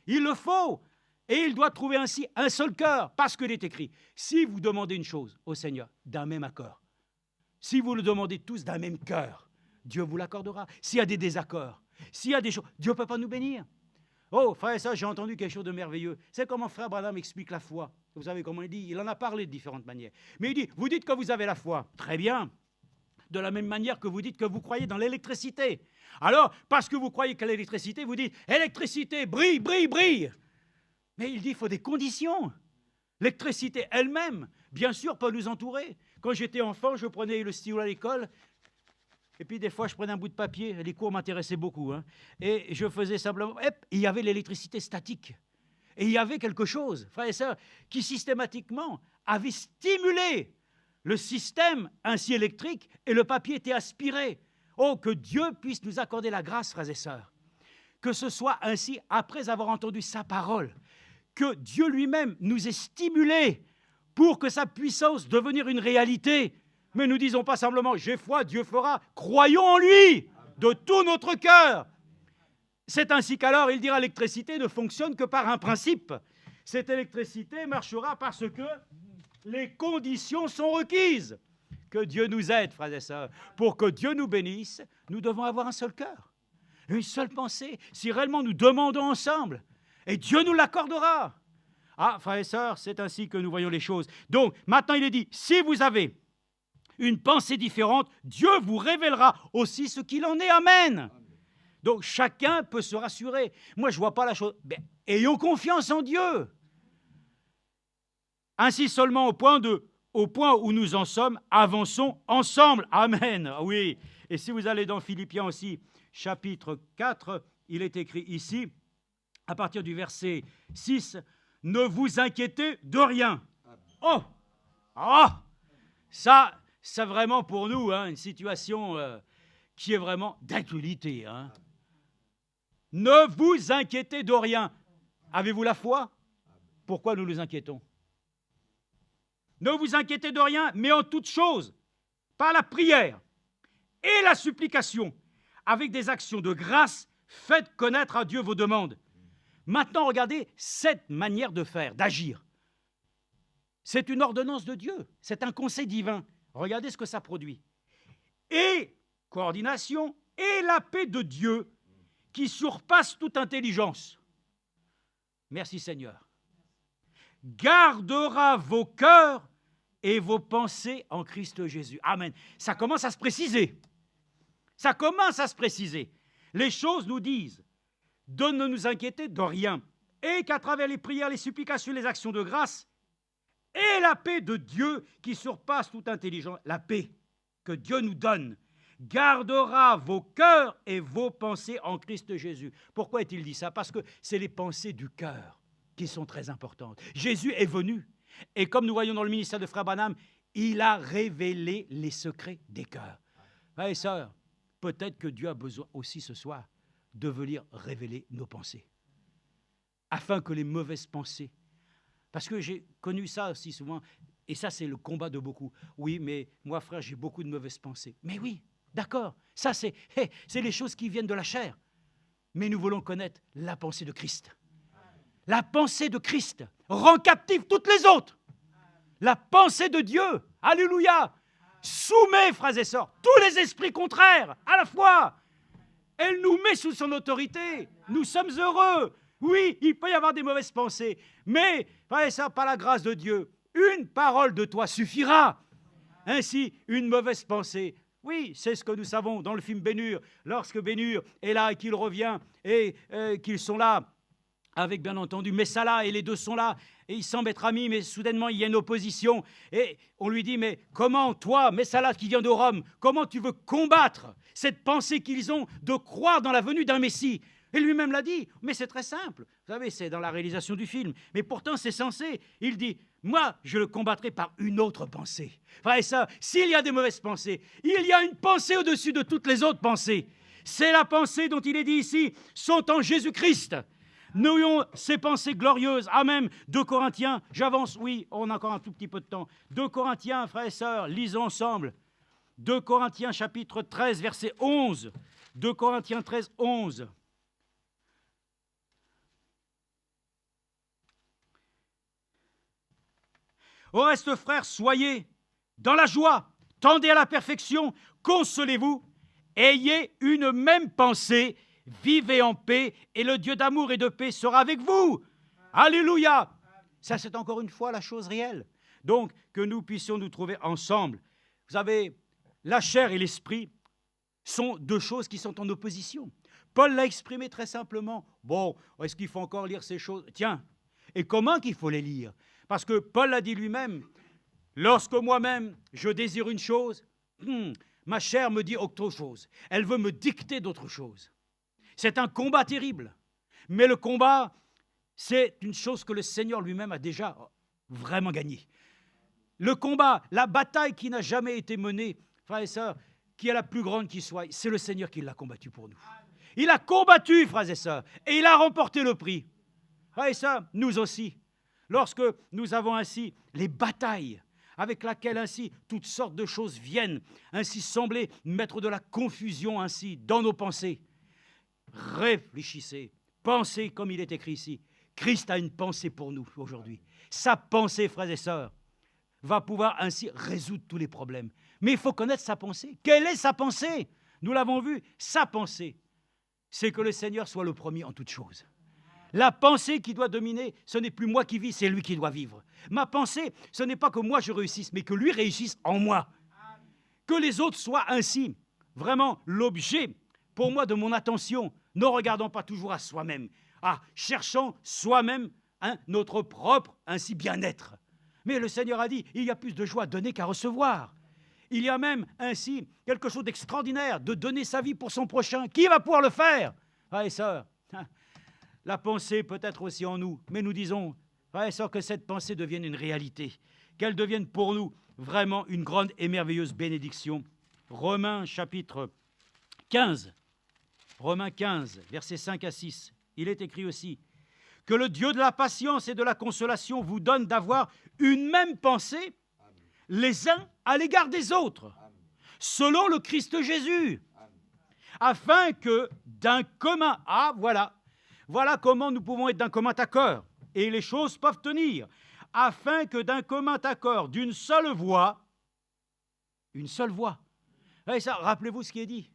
Il le faut. Et il doit trouver ainsi un seul cœur, parce qu'il est écrit, si vous demandez une chose au Seigneur d'un même accord, si vous le demandez tous d'un même cœur, Dieu vous l'accordera. S'il y a des désaccords, s'il y a des choses, Dieu ne peut pas nous bénir. Oh, frère et sœurs, j'ai entendu quelque chose de merveilleux. C'est comment frère Branham explique la foi. Vous savez comment il dit? Il en a parlé de différentes manières. Mais il dit, vous dites que vous avez la foi. Très bien. De la même manière que vous dites que vous croyez dans l'électricité. Alors, parce que vous croyez qu'à l'électricité, vous dites « électricité, brille, brille, brille ». Mais il dit « il faut des conditions ». L'électricité elle-même, bien sûr, peut nous entourer. Quand j'étais enfant, je prenais le stylo à l'école, et puis des fois, je prenais un bout de papier. Les cours m'intéressaient beaucoup. Hein, et je faisais simplement... il y avait l'électricité statique. Et il y avait quelque chose, frères et sœurs, qui systématiquement avait stimulé le système ainsi électrique, et le papier était aspiré. Oh, que Dieu puisse nous accorder la grâce, frères et sœurs, que ce soit ainsi, après avoir entendu sa parole, que Dieu lui-même nous ait stimulés pour que sa puissance devenir une réalité. Mais nous ne disons pas simplement, j'ai foi, Dieu fera, croyons en lui, de tout notre cœur. C'est ainsi qu'alors, il dira, l'électricité ne fonctionne que par un principe. Cette électricité marchera parce que les conditions sont requises. Que Dieu nous aide, frères et sœurs. Pour que Dieu nous bénisse, nous devons avoir un seul cœur, une seule pensée. Si réellement nous demandons ensemble, et Dieu nous l'accordera. Ah, frères et sœurs, c'est ainsi que nous voyons les choses. Donc, maintenant, il est dit, si vous avez une pensée différente, Dieu vous révélera aussi ce qu'il en est. Amen. Donc, chacun peut se rassurer. Moi, je ne vois pas la chose. Mais ayons confiance en Dieu. Ainsi seulement au point où nous en sommes, avançons ensemble. Amen. Oui. Et si vous allez dans Philippiens aussi, chapitre 4, il est écrit ici, à partir du verset 6, « Ne vous inquiétez de rien. » Oh! Ah! Ça, c'est vraiment pour nous une situation qui est vraiment d'actualité. Ne vous inquiétez de rien. Avez-vous la foi? Pourquoi nous nous inquiétons? Ne vous inquiétez de rien, mais en toute chose, par la prière et la supplication, avec des actions de grâce, faites connaître à Dieu vos demandes. Maintenant, regardez cette manière de faire, d'agir. C'est une ordonnance de Dieu, c'est un conseil divin. Regardez ce que ça produit. Et coordination et la paix de Dieu qui surpasse toute intelligence. Merci Seigneur. Gardera vos cœurs et vos pensées en Christ Jésus. Amen. Ça commence à se préciser. Ça commence à se préciser. Les choses nous disent de ne nous inquiéter de rien et qu'à travers les prières, les supplications, les actions de grâce et la paix de Dieu qui surpasse toute intelligence, la paix que Dieu nous donne, gardera vos cœurs et vos pensées en Christ Jésus. Pourquoi est-il dit ça? Parce que c'est les pensées du cœur qui sont très importantes. Jésus est venu et comme nous voyons dans le ministère de Frère Branham, il a révélé les secrets des cœurs. Frères et sœurs, peut-être que Dieu a besoin aussi ce soir de venir révéler nos pensées, afin que les mauvaises pensées, parce que j'ai connu ça aussi souvent, et ça c'est le combat de beaucoup. Oui, mais moi frère, j'ai beaucoup de mauvaises pensées. Mais oui, d'accord, ça c'est les choses qui viennent de la chair. Mais nous voulons connaître la pensée de Christ. La pensée de Christ rend captive toutes les autres. La pensée de Dieu, alléluia, soumet, frères et sœurs, tous les esprits contraires à la fois. Elle nous met sous son autorité. Nous sommes heureux. Oui, il peut y avoir des mauvaises pensées, mais, frères et sœurs, par la grâce de Dieu, une parole de toi suffira. Ainsi, une mauvaise pensée. Oui, c'est ce que nous savons dans le film Ben-Hur. Lorsque Ben-Hur est là et qu'il revient et qu'ils sont là, avec bien entendu Messala, et les deux sont là, et ils semblent être amis, mais soudainement il y a une opposition. Et on lui dit, mais comment toi, Messala qui vient de Rome, comment tu veux combattre cette pensée qu'ils ont de croire dans la venue d'un Messie? Et lui-même l'a dit, mais c'est très simple. Vous savez, c'est dans la réalisation du film. Mais pourtant, c'est censé. Il dit, moi, je le combattrai par une autre pensée. Frère et sœurs, s'il y a des mauvaises pensées, il y a une pensée au-dessus de toutes les autres pensées. C'est la pensée dont il est dit ici, sont en Jésus-Christ. Nous ayons ces pensées glorieuses. Amen. 2 Corinthiens, j'avance, oui, on a encore un tout petit peu de temps. 2 Corinthiens, frères et sœurs, lisons ensemble. 2 Corinthiens, chapitre 13, verset 11. 2 Corinthiens 13, 11. Au reste, frères, soyez dans la joie, tendez à la perfection, consolez-vous, ayez une même pensée, vivez en paix, et le Dieu d'amour et de paix sera avec vous. Alléluia. Ça, c'est encore une fois la chose réelle. Donc, que nous puissions nous trouver ensemble. Vous savez, la chair et l'esprit sont deux choses qui sont en opposition. Paul l'a exprimé très simplement. Bon, est-ce qu'il faut encore lire ces choses? Tiens, et comment qu'il faut les lire? Parce que Paul l'a dit lui-même, lorsque moi-même je désire une chose, ma chair me dit autre chose. Elle veut me dicter d'autres choses. C'est un combat terrible. Mais le combat, c'est une chose que le Seigneur lui-même a déjà vraiment gagnée. Le combat, la bataille qui n'a jamais été menée, frères et sœurs, qui est la plus grande qui soit, c'est le Seigneur qui l'a combattu pour nous. Il a combattu, frères et sœurs, et il a remporté le prix. Frères et sœurs, nous aussi. Lorsque nous avons ainsi les batailles avec lesquelles ainsi toutes sortes de choses viennent, ainsi sembler mettre de la confusion ainsi dans nos pensées, réfléchissez, pensez comme il est écrit ici. Christ a une pensée pour nous aujourd'hui. Sa pensée, frères et sœurs, va pouvoir ainsi résoudre tous les problèmes. Mais il faut connaître sa pensée. Quelle est sa pensée? Nous l'avons vu, sa pensée, c'est que le Seigneur soit le premier en toutes choses. La pensée qui doit dominer, ce n'est plus moi qui vis, c'est lui qui doit vivre. Ma pensée, ce n'est pas que moi je réussisse, mais que lui réussisse en moi. Que les autres soient ainsi, vraiment l'objet, pour moi, de mon attention, ne regardant pas toujours à soi-même, cherchant soi-même notre propre ainsi bien-être. Mais le Seigneur a dit, il y a plus de joie à donner qu'à recevoir. Il y a même ainsi quelque chose d'extraordinaire, de donner sa vie pour son prochain. Qui va pouvoir le faire? Frères et sœurs, la pensée peut être aussi en nous, mais nous disons, frères et sœurs, que cette pensée devienne une réalité, qu'elle devienne pour nous vraiment une grande et merveilleuse bénédiction. Romains chapitre 15, Romains 15, versets 5 à 6, il est écrit aussi que le Dieu de la patience et de la consolation vous donne d'avoir une même pensée les uns à l'égard des autres, selon le Christ Jésus, afin que d'un commun... Ah, voilà comment nous pouvons être d'un commun accord, et les choses peuvent tenir, afin que d'un commun accord, d'une seule voix, une seule voix. Et ça, rappelez-vous ce qui est dit.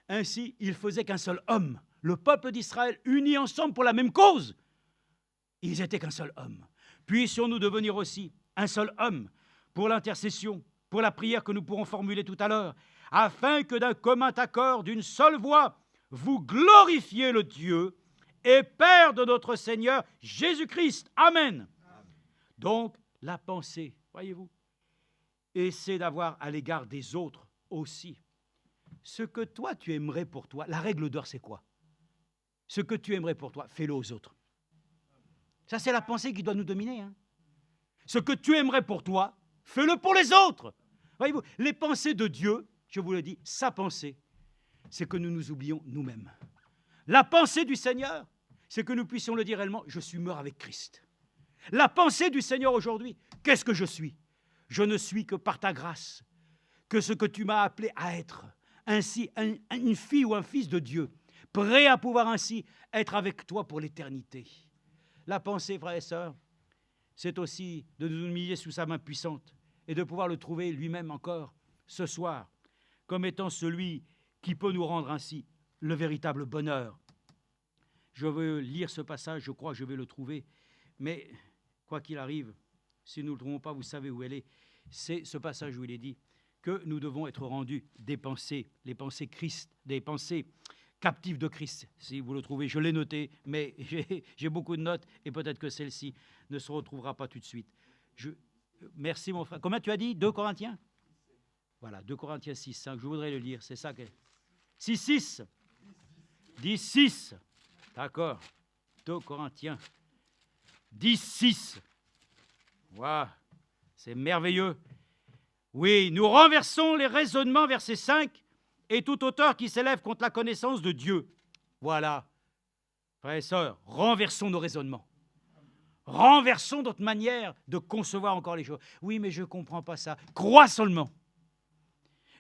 Ainsi, il faisait qu'un seul homme, le peuple d'Israël, unis ensemble pour la même cause. Ils étaient qu'un seul homme. Puissions-nous devenir aussi un seul homme pour l'intercession, pour la prière que nous pourrons formuler tout à l'heure, afin que d'un commun accord, d'une seule voix, vous glorifiez le Dieu et Père de notre Seigneur Jésus-Christ. Amen. Donc, la pensée, voyez-vous, essaie d'avoir à l'égard des autres aussi ce que toi tu aimerais pour toi. La règle d'or, c'est quoi? Ce que tu aimerais pour toi, fais-le aux autres. Ça, c'est la pensée qui doit nous dominer. Ce que tu aimerais pour toi, fais-le pour les autres. Voyez-vous, les pensées de Dieu, je vous le dis, sa pensée, c'est que nous nous oublions nous-mêmes. La pensée du Seigneur, c'est que nous puissions le dire réellement, je suis mort avec Christ. La pensée du Seigneur aujourd'hui, qu'est-ce que je suis? Je ne suis que par ta grâce, que ce que tu m'as appelé à être, ainsi une fille ou un fils de Dieu, prêt à pouvoir ainsi être avec toi pour l'éternité. La pensée, frères et sœurs, c'est aussi de nous humilier sous sa main puissante et de pouvoir le trouver lui-même encore ce soir comme étant celui qui peut nous rendre ainsi le véritable bonheur. Je veux lire ce passage, je crois que je vais le trouver, mais quoi qu'il arrive, si nous ne le trouvons pas, vous savez où elle est. C'est ce passage où il est dit que nous devons être rendus des pensées, les pensées Christ, des pensées captives de Christ. Si vous le trouvez, je l'ai noté, mais j'ai beaucoup de notes et peut-être que celle-ci ne se retrouvera pas tout de suite. Merci mon frère. Combien tu as dit? 2 Corinthiens? Voilà, 2 Corinthiens 6, 5. Je voudrais le lire, c'est ça que... 6, 6. 10, 6. D'accord. 2 Corinthiens 10, 6. Voilà, c'est merveilleux. Oui, nous renversons les raisonnements, verset 5, et toute hauteur qui s'élève contre la connaissance de Dieu. Voilà, frères et sœurs, renversons nos raisonnements. Renversons notre manière de concevoir encore les choses. Oui, mais je ne comprends pas ça. Crois seulement.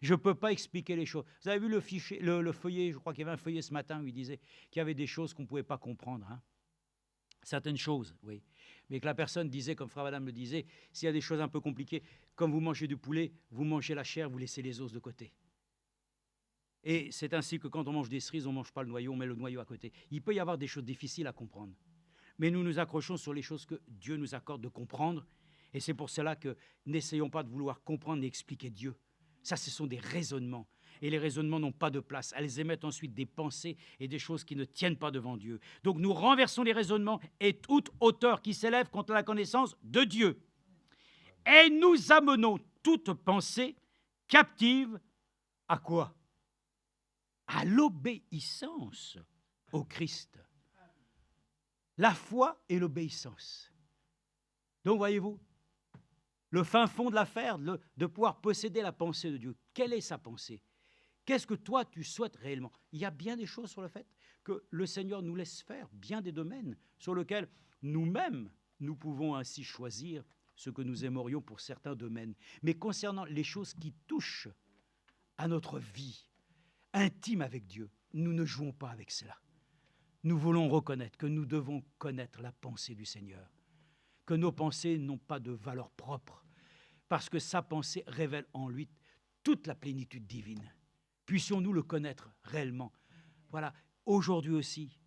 Je ne peux pas expliquer les choses. Vous avez vu le feuillet, je crois qu'il y avait un feuillet ce matin où il disait qu'il y avait des choses qu'on ne pouvait pas comprendre. Certaines choses, oui. Mais que la personne disait, comme frère Madame le disait, s'il y a des choses un peu compliquées, comme vous mangez du poulet, vous mangez la chair, vous laissez les os de côté. Et c'est ainsi que quand on mange des cerises, on ne mange pas le noyau, on met le noyau à côté. Il peut y avoir des choses difficiles à comprendre. Mais nous nous accrochons sur les choses que Dieu nous accorde de comprendre. Et c'est pour cela que n'essayons pas de vouloir comprendre et expliquer Dieu. Ça, ce sont des raisonnements. Et les raisonnements n'ont pas de place. Elles émettent ensuite des pensées et des choses qui ne tiennent pas devant Dieu. Donc nous renversons les raisonnements et toute hauteur qui s'élève contre la connaissance de Dieu. Et nous amenons toute pensée captive à quoi? À l'obéissance au Christ. La foi et l'obéissance. Donc voyez-vous, le fin fond de l'affaire, de pouvoir posséder la pensée de Dieu. Quelle est sa pensée? Qu'est-ce que toi, tu souhaites réellement? Il y a bien des choses sur le fait que le Seigneur nous laisse faire, bien des domaines sur lesquels nous-mêmes, nous pouvons ainsi choisir ce que nous aimerions pour certains domaines. Mais concernant les choses qui touchent à notre vie intime avec Dieu, nous ne jouons pas avec cela. Nous voulons reconnaître que nous devons connaître la pensée du Seigneur, que nos pensées n'ont pas de valeur propre, parce que sa pensée révèle en lui toute la plénitude divine. Puissions-nous le connaître réellement. Voilà, aujourd'hui aussi,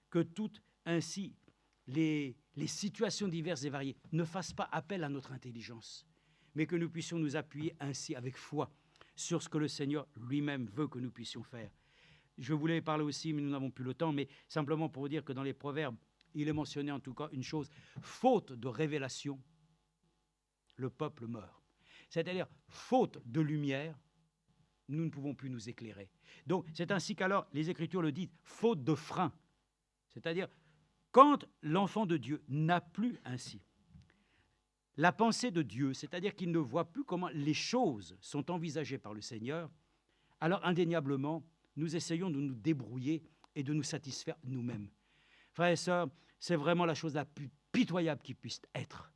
que toutes ainsi les situations diverses et variées ne fassent pas appel à notre intelligence, mais que nous puissions nous appuyer ainsi avec foi sur ce que le Seigneur lui-même veut que nous puissions faire. Je voulais parler aussi, mais nous n'avons plus le temps, mais simplement pour vous dire que dans les Proverbes, il est mentionné en tout cas une chose, faute de révélation, le peuple meurt. c'est-à-dire faute de lumière, nous ne pouvons plus nous éclairer. Donc c'est ainsi qu'alors les Écritures le disent, faute de frein, c'est-à-dire quand l'enfant de Dieu n'a plus ainsi la pensée de Dieu, c'est-à-dire qu'il ne voit plus comment les choses sont envisagées par le Seigneur, alors indéniablement, nous essayons de nous débrouiller et de nous satisfaire nous-mêmes. Frères et sœurs, c'est vraiment la chose la plus pitoyable qui puisse être.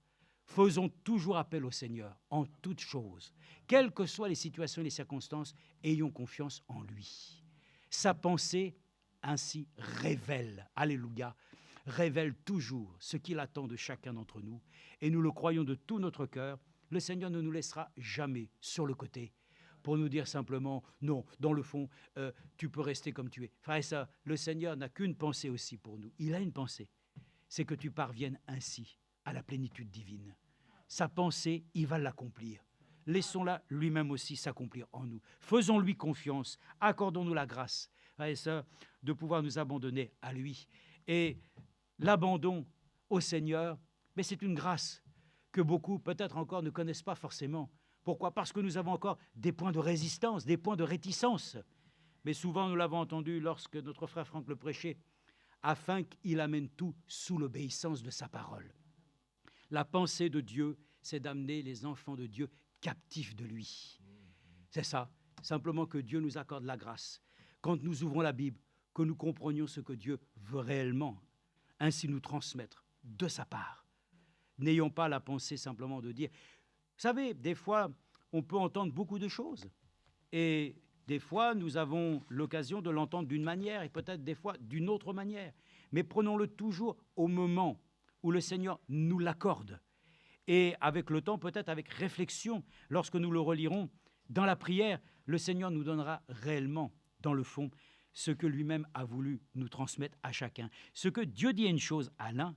Faisons toujours appel au Seigneur en toutes choses. Quelles que soient les situations et les circonstances, ayons confiance en lui. Sa pensée ainsi révèle, alléluia, révèle toujours ce qu'il attend de chacun d'entre nous. Et nous le croyons de tout notre cœur. Le Seigneur ne nous laissera jamais sur le côté pour nous dire simplement, non, dans le fond, tu peux rester comme tu es. Frère et sœurs, le Seigneur n'a qu'une pensée aussi pour nous. Il a une pensée, c'est que tu parviennes ainsi à la plénitude divine. Sa pensée, il va l'accomplir. Laissons-la lui-même aussi s'accomplir en nous. Faisons-lui confiance, accordons-nous la grâce, frères et sœurs, de pouvoir nous abandonner à lui. Et l'abandon au Seigneur, mais c'est une grâce que beaucoup, peut-être encore, ne connaissent pas forcément. Pourquoi? Parce que nous avons encore des points de résistance, des points de réticence. Mais souvent, nous l'avons entendu lorsque notre frère Franck le prêchait, afin qu'il amène tout sous l'obéissance de sa parole. La pensée de Dieu, c'est d'amener les enfants de Dieu captifs de lui. C'est ça, simplement que Dieu nous accorde la grâce. Quand nous ouvrons la Bible, que nous comprenions ce que Dieu veut réellement, ainsi nous transmettre de sa part. N'ayons pas la pensée simplement de dire, vous savez, des fois, on peut entendre beaucoup de choses. Et des fois, nous avons l'occasion de l'entendre d'une manière et peut-être des fois d'une autre manière. Mais prenons-le toujours au moment où le Seigneur nous l'accorde. Et avec le temps, peut-être avec réflexion, lorsque nous le relirons, dans la prière, le Seigneur nous donnera réellement, dans le fond, ce que lui-même a voulu nous transmettre à chacun. Ce que Dieu dit une chose à l'un,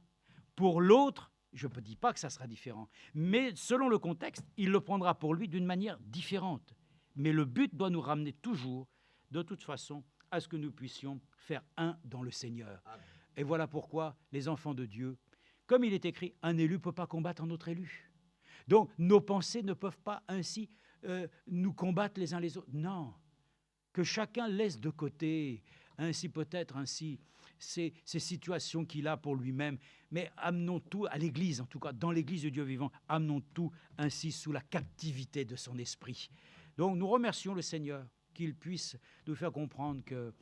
pour l'autre, je ne dis pas que ça sera différent, mais selon le contexte, il le prendra pour lui d'une manière différente. Mais le but doit nous ramener toujours, de toute façon, à ce que nous puissions faire un dans le Seigneur. Amen. Et voilà pourquoi les enfants de Dieu, comme il est écrit, un élu ne peut pas combattre un autre élu. Donc nos pensées ne peuvent pas ainsi nous combattre les uns les autres. Non, que chacun laisse de côté, ainsi peut-être ainsi ces situations qu'il a pour lui-même, mais amenons tout à l'Église, en tout cas dans l'Église de Dieu vivant, amenons tout ainsi sous la captivité de son esprit. Donc nous remercions le Seigneur qu'il puisse nous faire comprendre que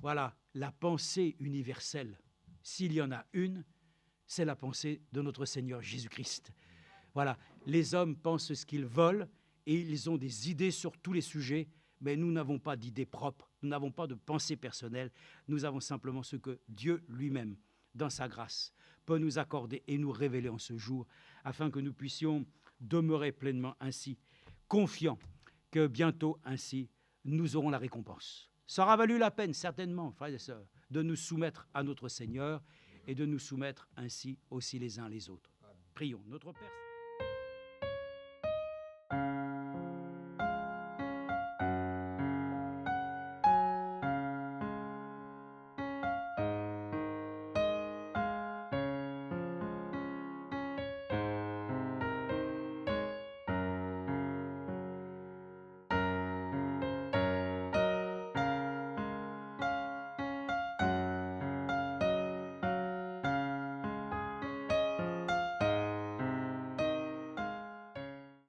voilà, la pensée universelle, s'il y en a une, c'est la pensée de notre Seigneur Jésus-Christ. Voilà, les hommes pensent ce qu'ils veulent et ils ont des idées sur tous les sujets, mais nous n'avons pas d'idées propres, nous n'avons pas de pensée personnelle, nous avons simplement ce que Dieu lui-même, dans sa grâce, peut nous accorder et nous révéler en ce jour, afin que nous puissions demeurer pleinement ainsi, confiants que bientôt ainsi, nous aurons la récompense. Ça aura valu la peine, certainement, frères et sœurs, de nous soumettre à notre Seigneur et de nous soumettre ainsi aussi les uns les autres. Prions. Notre Père